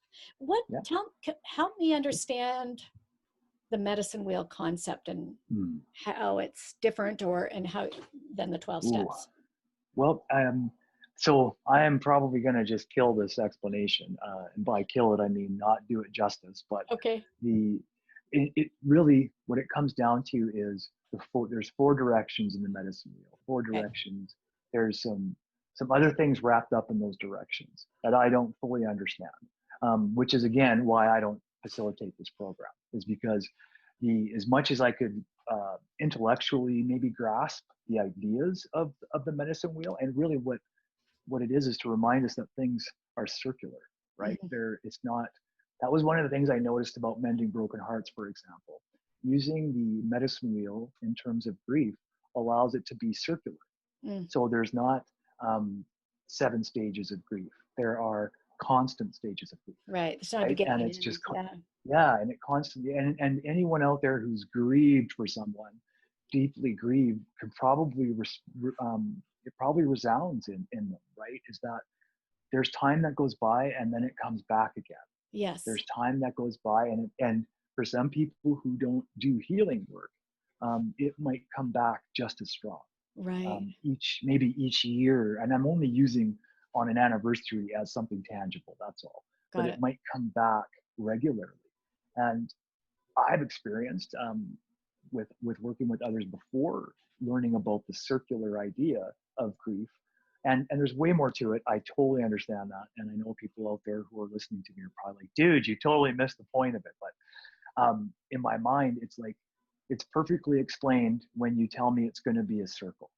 Yeah. Help me understand the medicine wheel concept and Mm. how it's different, and how than the 12 Ooh. steps. Well, so I am probably going to just kill this explanation, and by kill it I mean not do it justice. But Okay. the it really, what it comes down to is there's four directions in the medicine wheel. Four Okay. directions. There's some other things wrapped up in those directions that I don't fully understand, which is again why I don't facilitate this program. Is because as much as I could intellectually maybe grasp the ideas of the medicine wheel, and really what it is to remind us that things are circular, right? Mhm. It's not. That was one of the things I noticed about mending broken hearts, for example. Using the medicine wheel in terms of grief allows it to be circular. Mm. So there's not 7 stages of grief. There are constant stages of grief, Right. It's not a right? And beginning it's and just end. Yeah. yeah, and it constantly, and anyone out there who's grieved for someone, deeply grieved, could probably it probably resounds in them, right? Is that there's time that goes by and then it comes back again. Yes. There's time that goes by, and for some people who don't do healing work, it might come back just as strong. Right. Maybe each year, and I'm only using on an anniversary as something tangible. That's all. But Got it it. might come back regularly, and I've experienced with working with others before, learning about the circular idea of grief. And there's way more to it. I totally understand that. And I know people out there who are listening to me are probably like, dude, you totally missed the point of it. But in my mind, it's like, it's perfectly explained when you tell me it's going to be a circle,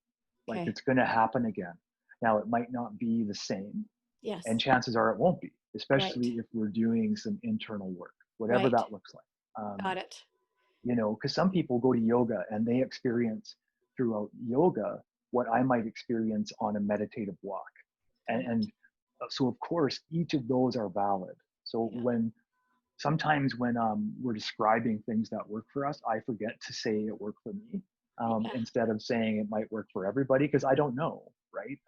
like Okay. it's going to happen again. Now, it might not be the same, and Yes. chances are it won't be, Right. especially if we're doing some internal work, whatever Right. that looks like. Got it. Because some people go to yoga and they experience throughout yoga what I might experience on a meditative walk. Got it. And so, of course, each of those are valid. So Yeah. sometimes when we're describing things that work for us, I forget to say it worked for me, Yeah. instead of saying it might work for everybody, because I don't know, right?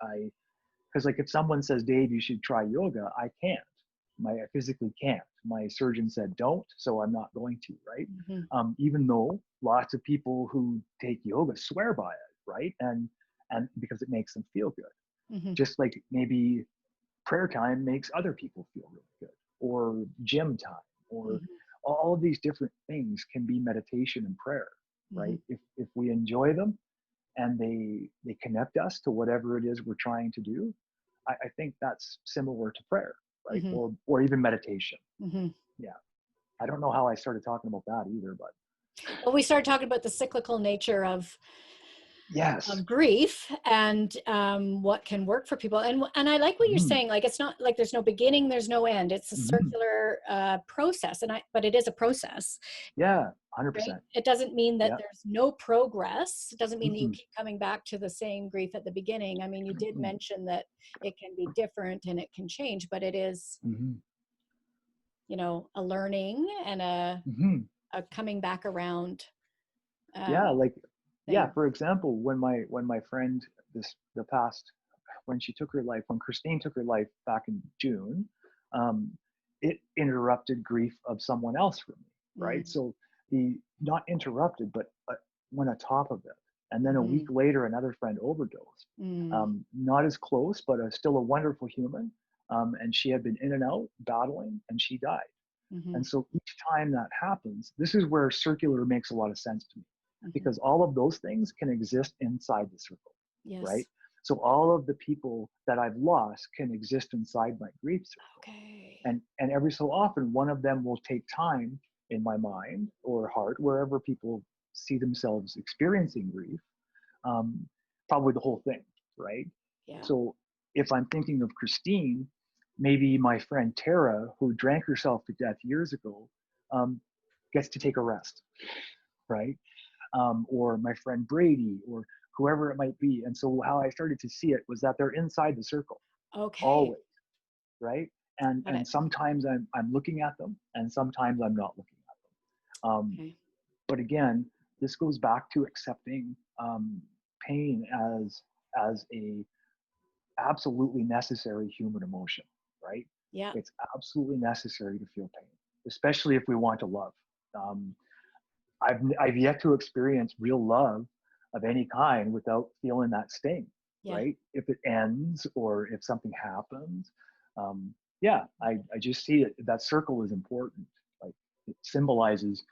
Because like if someone says, Dave, you should try yoga, I can't. I physically can't. My surgeon said don't, so I'm not going to, right? Hmm. Even though lots of people who take yoga swear by it, right? And because it makes them feel good. Hmm. Just like maybe prayer time makes other people feel really good, or gym time, or Hmm. all of these different things can be meditation and prayer, Hmm. right? If we enjoy them and they connect us to whatever it is we're trying to do, I think that's similar to prayer, right? Hmm. Or even meditation. Hmm. Yeah. I don't know how I started talking about that either, but Well, we started talking about the cyclical nature yes. of grief and what can work for people. And I like what you're Mm-hmm. saying. Like it's not like there's no beginning, there's no end. It's a Mm-hmm. circular process, but it is a process. Yeah, Right? 100%. It doesn't mean that Yeah. there's no progress. It doesn't mean that you Mm-mm. keep coming back to the same grief at the beginning. I mean, you did Mm-mm. mention that it can be different and it can change, but it is, Mm-hmm. a learning and Mm-hmm. a coming back around Yeah, um, like yeah, thing. for example, when my friend the past when she took her life, when Christine took her life back in June, um, it interrupted grief of someone else for me, right? Mm-hmm. So the not interrupted, but went on top of it. And then a Mm-hmm. week later, another friend overdosed. Not as close, but still a wonderful human. And she had been in and out battling, and she died. Mm-hmm. And so each time that happens, this is where circular makes a lot of sense to me, Mm-hmm. because all of those things can exist inside the circle, right? Yes. So all of the people that I've lost can exist inside my grief circle. Okay. And every so often, one of them will take time in my mind or heart, wherever people see themselves experiencing grief, um, probably the whole thing, right? Yeah. So if I'm thinking of Christine, maybe my friend Tara, who drank herself to death years ago, um, gets to take a rest, right? Or my friend Brady, or whoever it might be. And so how I started to see it was that they're inside the circle Okay. always, right? And Got and it. sometimes I'm looking at them, and sometimes I'm not looking at them. Okay. But again, this goes back to accepting pain as a absolutely necessary human emotion, right? Yeah. It's absolutely necessary to feel pain, especially if we want to love. Um, I've yet to experience real love of any kind without feeling that sting, Yeah. right? If it ends or if something happens, yeah, I just see it. That circle is important. Like it symbolizes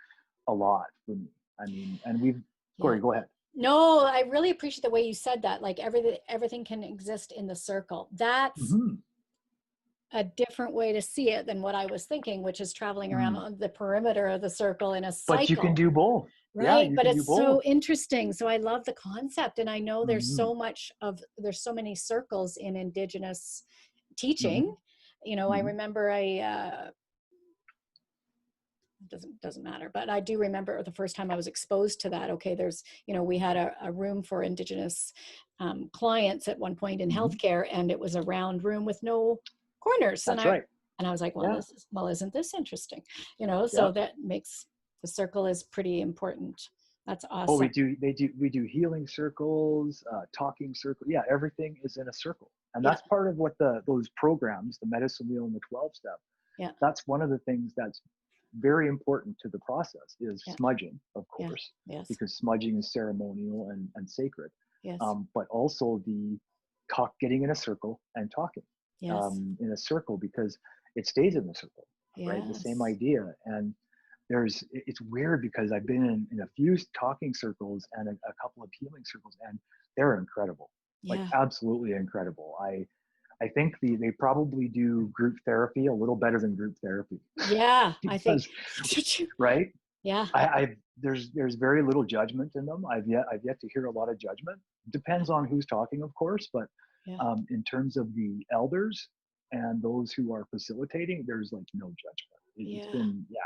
a lot for me. I mean, and Yeah. Corey, go ahead. No, I really appreciate the way you said that. Like everything can exist in the circle. That's Mm-hmm. a different way to see it than what I was thinking, which is traveling Mm. around the perimeter of the circle in a But you can cycle. do both. Yeah, Right. you But can do it's so both. interesting. So I love the concept. And I know Mm-hmm. there's so many circles in Indigenous Mm-hmm. teaching. I Mm-hmm. remember doesn't matter. But I do remember the first time I was exposed to that. Okay, there's, we had a room for Indigenous clients at one point in Hmm. healthcare, and it was a round room with no corners. That's right. And I was like, Yeah. well, isn't this interesting? Yeah. So that makes the circle is pretty important. That's Oh, awesome. we do healing circles, talking circle. Yeah, everything is in a circle. And Yeah, that's part of what those programs, the medicine wheel and the 12 step, yeah, that's one of the things that's very important to the process is yeah, smudging, of yeah. course, Yes, because smudging is ceremonial and sacred. yes, But also the getting in a circle and talking yes, in a circle because it stays in the circle, right? The same yes, idea. And it's weird because I've been in a few talking circles and a couple of healing circles, and they're incredible, like yeah, absolutely incredible. I think they probably do group therapy a little better than group therapy yeah. I think, because right, yeah, there's very little judgment in them. I've yet to hear a lot of judgment. Depends on who's talking, of course, but yeah, in terms of the elders and those who are facilitating, there's like no judgment. yeah.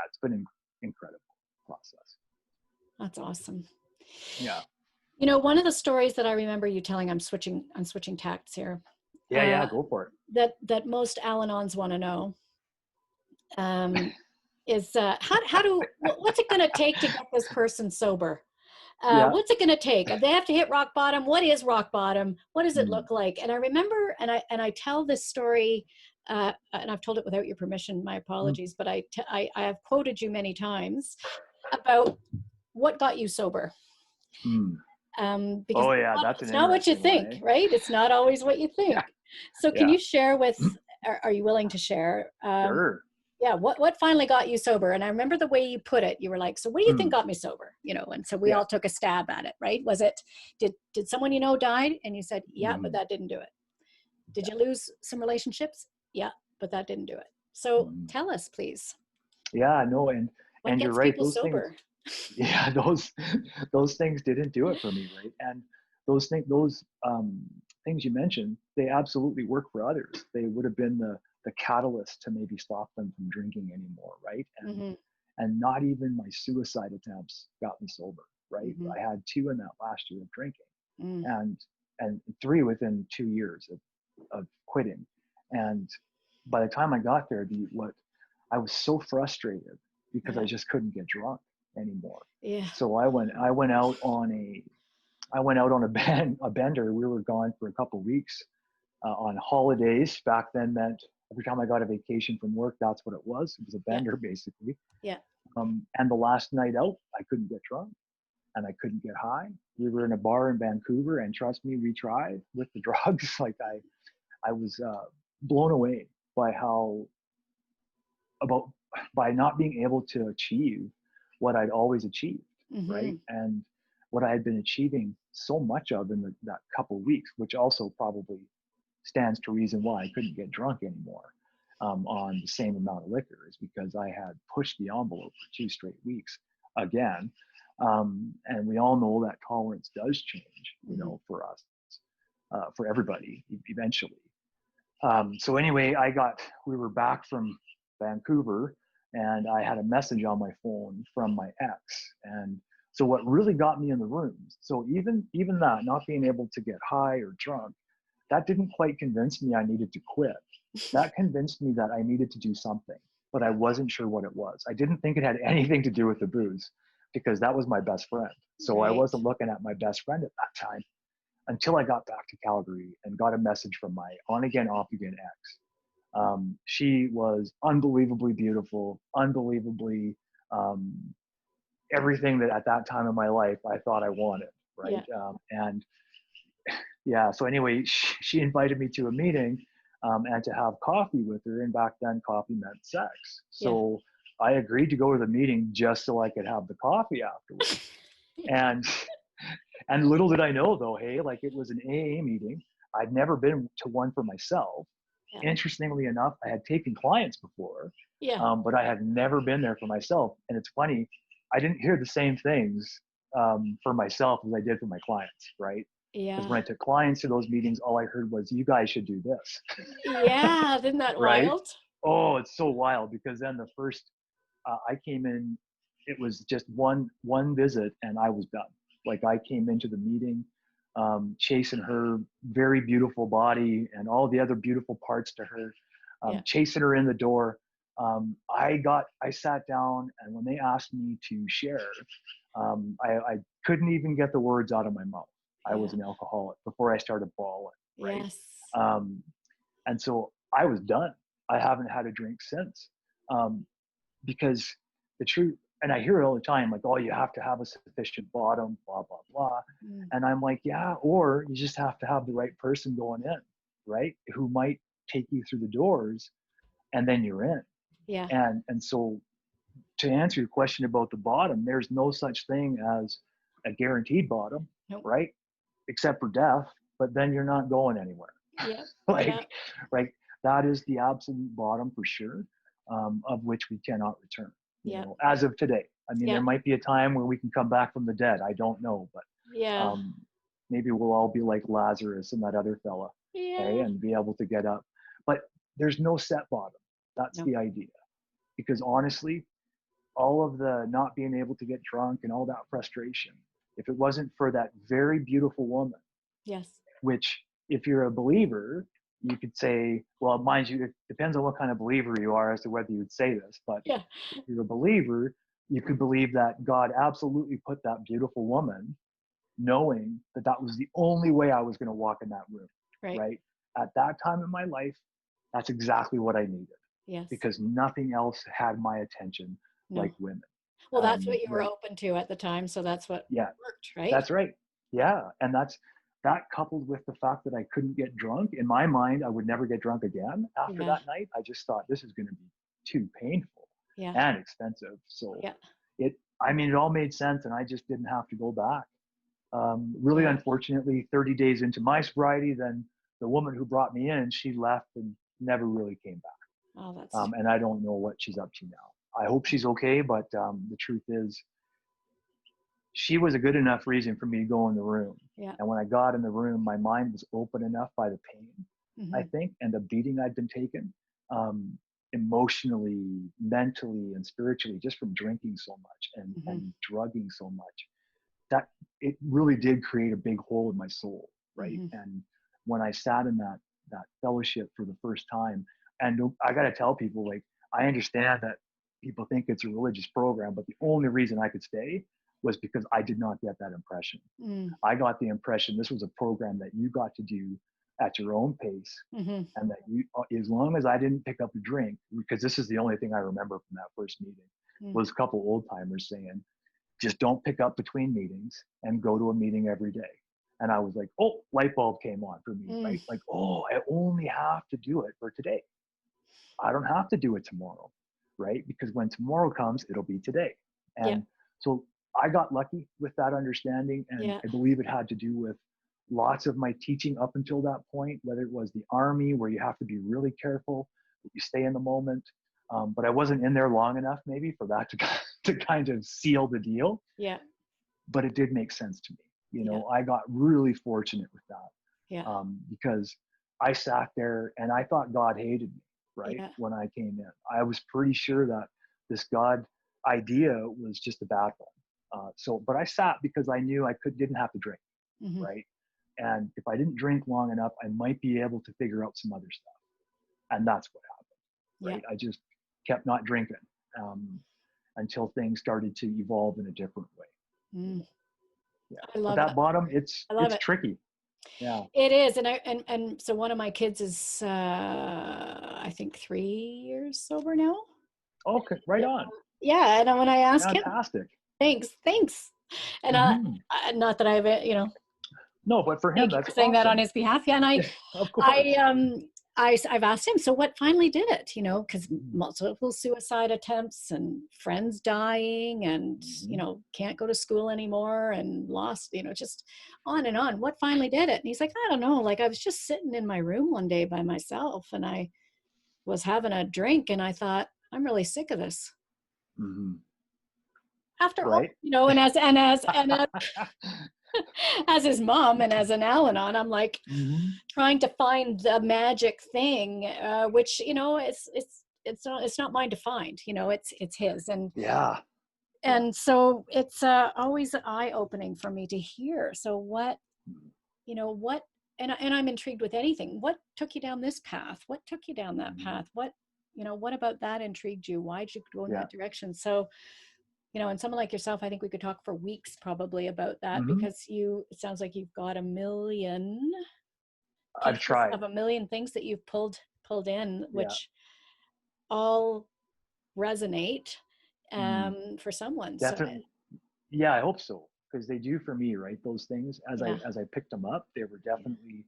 It's been incredible process. That's awesome. Yeah. One of the stories that I remember you telling, I'm switching tacts here, Yeah, yeah, uh, go for that most Al-Anons want to know, um, is what's it going to take to get this person sober? it. Yeah. What's it going to take? They have to hit rock bottom. What is rock bottom? What does it Mm, look like? And I remember, and I tell this story, and I've told it without your permission. My mm, apologies, but I have quoted you many times about what got you sober, mm. because Oh yeah, that's an it's not what you interesting one, think, eh? right? It's not always what you Yeah, think. So can yeah. you share are you willing to share? Sure. Yeah, what finally got you sober? And I remember the way you put it. You were like, so what do you think Mm, got me sober? And so we yeah. all took a stab at it, right? Was it, did someone died? And you said, yeah, but Mm, that didn't do it. Did yeah. you lose some relationships? Yeah, but that didn't do it. So Mm. tell us, please, Yeah, no, what and you're gets right. people Those things, sober? yeah, those things didn't do it for me, right? And those things you mentioned, they absolutely work for others. They would have been the catalyst to maybe stop them from drinking anymore, right? Mm-hmm, And not even my suicide attempts got me sober, right? mm-hmm, I had two in that last year of drinking, mm, and three within 2 years of quitting. And by the time I got there, what I was so frustrated because I yeah, just couldn't get drunk anymore. yeah, So I went out on a bender. We were gone for a couple of weeks on holidays. Back then meant every time I got a vacation from work, that's what it was. It was a yeah, bender basically. yeah, And the last night out, I couldn't get drunk and I couldn't get high. We were in a bar in Vancouver, and trust me, we tried with the drugs. Like I was blown away by how about by not being able to achieve what I'd always achieved, mm-hmm, right? And what I had been achieving so much of in that couple of weeks, which also probably stands to reason why I couldn't get drunk anymore on the same amount of liquor, is because I had pushed the envelope for 2 straight weeks again. And we all know that tolerance does change, mm-hmm, for us, for everybody eventually. So anyway, we were back from Vancouver, and I had a message on my phone from my ex. And so what really got me in the rooms, so even that, not being able to get high or drunk, that didn't quite convince me I needed to quit. That convinced me that I needed to do something, but I wasn't sure what it was. I didn't think it had anything to do with the booze because that was my best friend. So I right, wasn't looking at my best friend at that time until I got back to Calgary and got a message from my on again, off again ex. She was unbelievably beautiful, unbelievably um, everything that at that time in my life I thought I wanted, right? yeah, And yeah, so anyway, she invited me to a meeting and to have coffee with her. And back then, coffee meant sex. yeah, So I agreed to go to the meeting just so I could have the coffee afterwards. And and little did I know, though, hey, like it was an AA meeting. I'd never been to one for myself. yeah, Interestingly enough, I had taken clients before, yeah, but I had never been there for myself. And it's funny, I didn't hear the same things for myself as I did for my clients, right? Because yeah, when I took clients to those meetings, all I heard was, you guys should do this, yeah. Isn't that right? wild? Oh, it's so wild because then the first I came in, it was just one visit and I was done. Like I came into the meeting, chasing her very beautiful body and all the other beautiful parts to her, Yeah. chasing her in the door. I sat down, and when they asked me to share, I couldn't even get the words out of my mouth. I was Yeah. an alcoholic before I started bawling, right? Yes. Um, and so I was done. I haven't had a drink since, um, because the truth, and I hear it all the time, like, oh, you have to have a sufficient bottom, blah, blah, blah. Mm. And I'm like, yeah, or you just have to have the right person going in, right? Who might take you through the doors, and then you're in. Yeah. And so to answer your question about the bottom, there's no such thing as a guaranteed bottom, Nope. right? Except for death, but then you're not going anywhere. Yeah. Like, Yeah. right, that is the absolute bottom for sure, of which we cannot return, Yeah. as of today. I mean, Yeah. there might be a time where we can come back from the dead. I don't know, but Yeah. maybe we'll all be like Lazarus and that other fella, Yeah. and be able to get up. But there's no set bottom. That's No. the idea. Because honestly, all of the not being able to get drunk and all that frustration, if it wasn't for that very beautiful woman, Yes. which if you're a believer, you could say, well, mind you, it depends on what kind of believer you are as to whether you would say this, but Yeah. if you're a believer, you could believe that God absolutely put that beautiful woman, knowing that that was the only way I was going to walk in that room, Right. right? At that time in my life, that's exactly what I needed, Yes. because nothing else had my attention No. like women. Well, that's what you were Right. open to at the time, so that's what Yeah, worked, right? that's right. Yeah, and that coupled with the fact that I couldn't get drunk. In my mind, I would never get drunk again after Yeah. that night. I just thought this is going to be too painful Yeah. and expensive. So Yeah. it all made sense, and I just didn't have to go back. Really, Yeah. unfortunately, 30 days into my sobriety, then the woman who brought me in, she left and never really came back. Oh, that's And I don't know what she's up to now. I hope she's okay, but the truth is, she was a good enough reason for me to go in the room. yeah. And when I got in the room, my mind was open enough by the pain, Mm-hmm. I think, and the beating I'd been taking, emotionally, mentally, and spiritually, just from drinking so much and drugging so much, that it really did create a big hole in my soul, right? Mm-hmm. And when I sat in that fellowship for the first time, and I got to tell people, like, I understand that people think it's a religious program, but the only reason I could stay was because I did not get that impression. Mm. I got the impression this was a program that you got to do at your own pace, Mm-hmm. and that you, as long as I didn't pick up a drink, because this is the only thing I remember from that first meeting, was a couple old timers saying, just don't pick up between meetings and go to a meeting every day. And I was like, oh, light bulb came on for me, right? Like, oh, I only have to do it for today. I don't have to do it tomorrow, right? Because when tomorrow comes, it'll be today. And Yeah. so I got lucky with that understanding. And Yeah. I believe it had to do with lots of my teaching up until that point, whether it was the Army, where you have to be really careful that you stay in the moment. But I wasn't in there long enough maybe for that to kind of seal the deal. Yeah. But it did make sense to me. You know, Yeah. I got really fortunate with that, Yeah. because I sat there and I thought God hated me, right? Yeah. When I came in, I was pretty sure that this God idea was just a bad one. But I sat because I knew I didn't have to drink, Mm-hmm. right? And if I didn't drink long enough, I might be able to figure out some other stuff. And that's what happened, right? Yeah. I just kept not drinking until things started to evolve in a different way. Mm. Yeah. I love But that it. bottom, it's I love it. tricky. Yeah. It is, and so one of my kids is I think 3 years sober now. Okay, right on. Yeah, and when I ask him, Fantastic. thanks, and not that I've No, but for him, thank you that's for saying that on awesome. his behalf. Yeah, and Yeah, of course. I've asked him, so what finally did it? Because multiple suicide attempts and friends dying, and can't go to school anymore, and lost, just on and on. What finally did it? And he's like, I don't know. Like, I was just sitting in my room one day by myself, and I was having a drink, and I thought, I'm really sick of this. Mm-hmm. After all, Right. as his mom and as an Al-Anon, I'm like Mm-hmm. trying to find the magic thing, which, it's it's not mine to find, you know, it's his. Yeah. Yeah. And so it's always eye-opening for me to hear. So what, Mhm. you know, what, and I'm intrigued with anything. What took you down this path? What took you down that Mhm. path? What, you know, what about that intrigued you? Why'd you go in Yeah. that direction? So, you know, and someone like yourself, I think we could talk for weeks probably about that, Hmm. because it sounds like you've got a million I've pieces tried. of a million things that you've pulled in, Yeah. which all resonate Mm. for someone. So Definitely. Yeah, I hope so, because they do for me, right? Those things, yeah, as I picked them up, they were yeah, definitely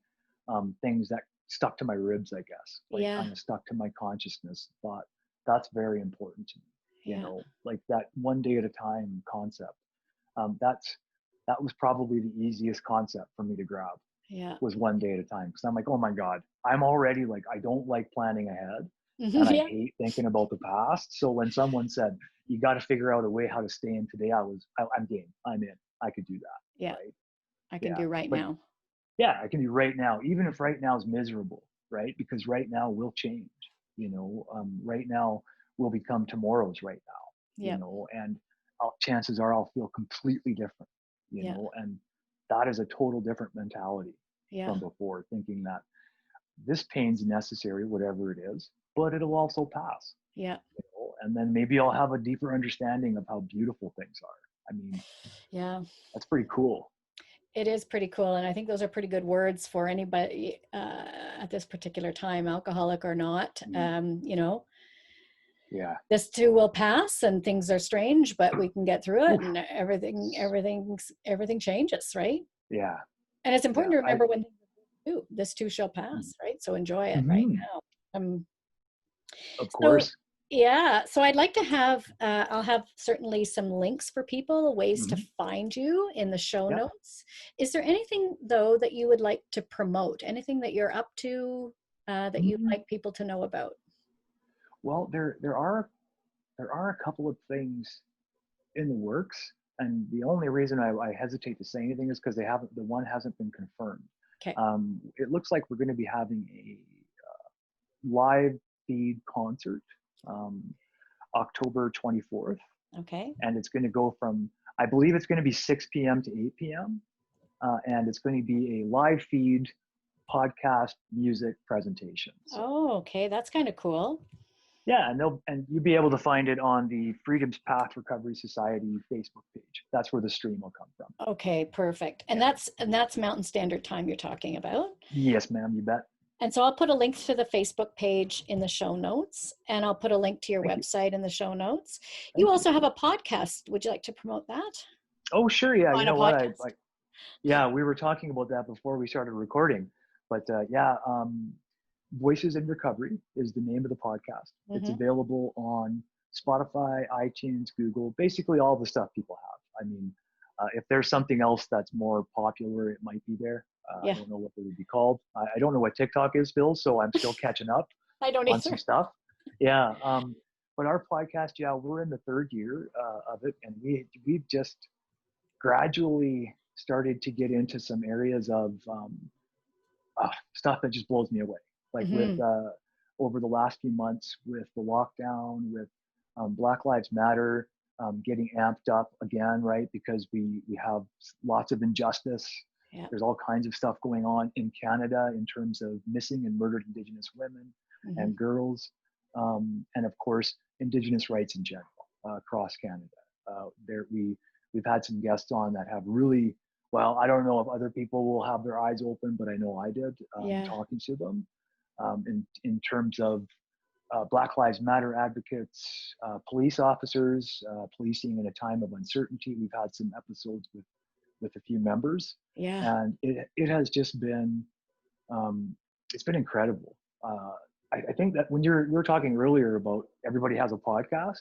things that stuck to my ribs, I guess, like yeah, kind of stuck to my consciousness. Thought that's very important to me, yeah, like that one day at a time concept. That's that was probably the easiest concept for me to grab, yeah. was one day at a time, because I'm like, oh my god, I'm already like, I don't like planning ahead, and I Yeah, hate thinking about the past. So when someone said you got to figure out a way how to stay in today, I'm game. I'm in. I could do that, yeah. right? I can Yeah, do right but now. yeah, I can do right now, even if right now is miserable, right? Because right now will change. Right now will become tomorrow's right now. Yeah, And chances are I'll feel completely different. yeah, And that is a total different mentality yeah, from before, thinking that this pain's necessary, whatever it is, but it'll also pass. yeah, And then maybe I'll have a deeper understanding of how beautiful things are. I mean, yeah. that's pretty cool. It is pretty cool. And I think those are pretty good words for anybody at this particular time, alcoholic or not. Mm. You know, Yeah. this too will pass and things are strange, but we can get through it, Oof. and everything changes, right? Yeah. And it's important Yeah. to remember when things do, this too shall pass, right? So enjoy it right Mhm. now. Of So course. yeah, so I'd like to have I'll have certainly some links for people, ways to Mhm. find you in the show Yeah. notes. Is there anything though that you would like to promote? Anything that you're up to that you'd Mhm. like people to know about? Well, there are a couple of things in the works, and the only reason I hesitate to say anything is because the one hasn't been confirmed. Okay. It looks like we're going to be having a live feed concert, um, October 24th, Okay. and it's going to go from, I believe it's going to be 6 p.m. to 8 p.m. And it's going to be a live feed podcast music presentation. So Oh, okay. That's kind of cool. yeah, and you'll be able to find it on the Freedom's Path Recovery Society Facebook page. That's where the stream will come from. Okay, perfect. And Yeah. that's Mountain Standard Time you're talking about. Yes, ma'am. You bet. And so I'll put a link to the Facebook page in the show notes, and I'll put a link to your Thank you. website in the show notes. You Thank you. also have a podcast. Would you like to promote that? Oh, sure. Yeah. You On a know what? podcast. Yeah, we were talking about that before we started recording. But yeah, Voices in Recovery is the name of the podcast. It's Hmm. available on Spotify, iTunes, Google, basically all the stuff people have. I mean, if there's something else that's more popular, it might be there. I Yeah, don't know what it would be called. I don't know what TikTok is, Phil, so I'm still catching up I don't on some either. stuff. Yeah. But our podcast, yeah, we're in the third year of it, and we've just gradually started to get into some areas of stuff that just blows me away. Like with Hmm. over the last few months with the lockdown, with Black Lives Matter getting amped up again, right? Because we have lots of injustice. Yeah. There's all kinds of stuff going on in Canada in terms of missing and murdered Indigenous women Hmm. and girls, and of course Indigenous rights in general across Canada. We've had some guests on that have really, well, I don't know if other people will have their eyes open, but I know I did, Yeah. talking to them in terms of Black Lives Matter advocates, police officers, policing in a time of uncertainty. We've had some episodes with a few members, Yeah. and it has just been it's been incredible. I think that when you were talking earlier about everybody has a podcast,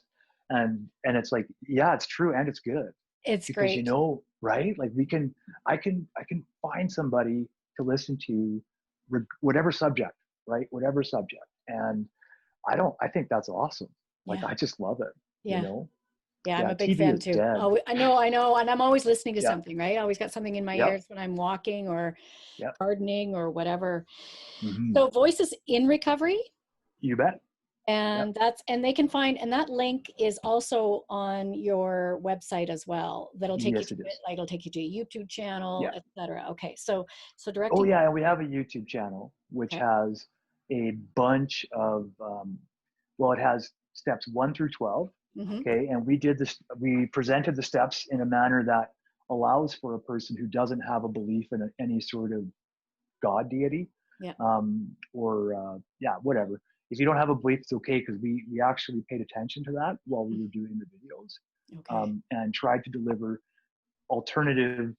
and it's like, yeah, it's true and it's good, It's because great. right, like I can find somebody to listen to whatever subject, right, whatever subject. And I think that's awesome. Like, Yeah. I just love it, you Yeah. know. Yeah. I'm Yeah, a big TV fan is too. dead. Oh, I know. And I'm always listening to Yeah. something, right? I always got something in my Yep. ears when I'm walking or Yep. gardening or whatever. Hmm. So voices in recovery. You bet. Yep. And they can find, and that link is also on your website as well. That'll take you Yes, to it it, is. like it'll take you to a YouTube channel, Yeah. etc. Okay, so Oh directing. yeah, and we have a YouTube channel which Okay. has a bunch of well, it has steps 1 through 12. Mm-hmm. Okay, and we did this. We presented the steps in a manner that allows for a person who doesn't have a belief in any sort of God deity, Yeah. or yeah, whatever. If you don't have a belief, it's okay because we actually paid attention to that while we were doing the videos, Okay. and tried to deliver alternative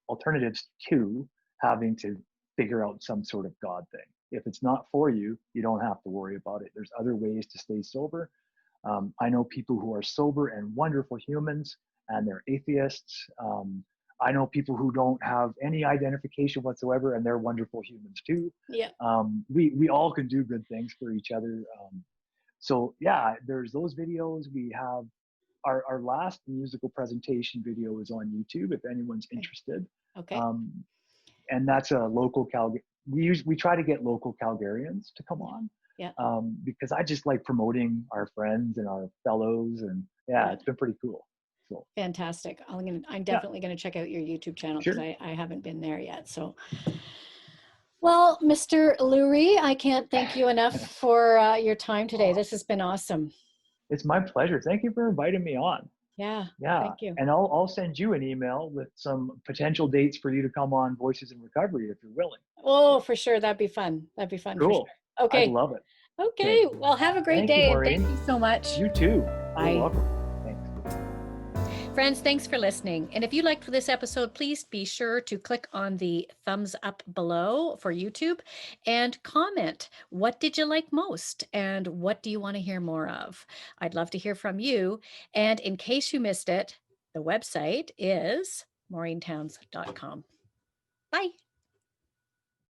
alternatives to having to figure out some sort of God thing. If it's not for you, you don't have to worry about it. There's other ways to stay sober. I know people who are sober and wonderful humans, and they're atheists. I know people who don't have any identification whatsoever, and they're wonderful humans too. Yeah. We all can do good things for each other. So yeah, there's those videos. We have our last musical presentation video is on YouTube if anyone's Okay. interested. Okay. Um, and that's a local we try to get local Calgarians to come on, Yeah. because I just like promoting our friends and our fellows, and yeah, Yeah. it's been pretty cool. So Fantastic. I'm yeah, definitely gonna check out your YouTube channel because sure. I haven't been there yet. So, well, Mr. Lewry, I can't thank you enough for your time today. Oh, This has been awesome. it's my pleasure. Thank you for inviting me on. Yeah. Yeah, Thank you. and I'll send you an email with some potential dates for you to come on Voices in Recovery if you're willing. Oh, So for sure. That'd be fun. That'd be fun for sure. cool. I'd Okay. love it. Okay. Okay. Well, have a great Thank you, day and thank Maureen. you so much. You too. You're Bye. welcome. Thanks. Friends, thanks for listening. And if you liked this episode, please be sure to click on the thumbs up below for YouTube and comment. What did you like most? And what do you want to hear more of? I'd love to hear from you. And in case you missed it, the website is maureentowns.com. Bye.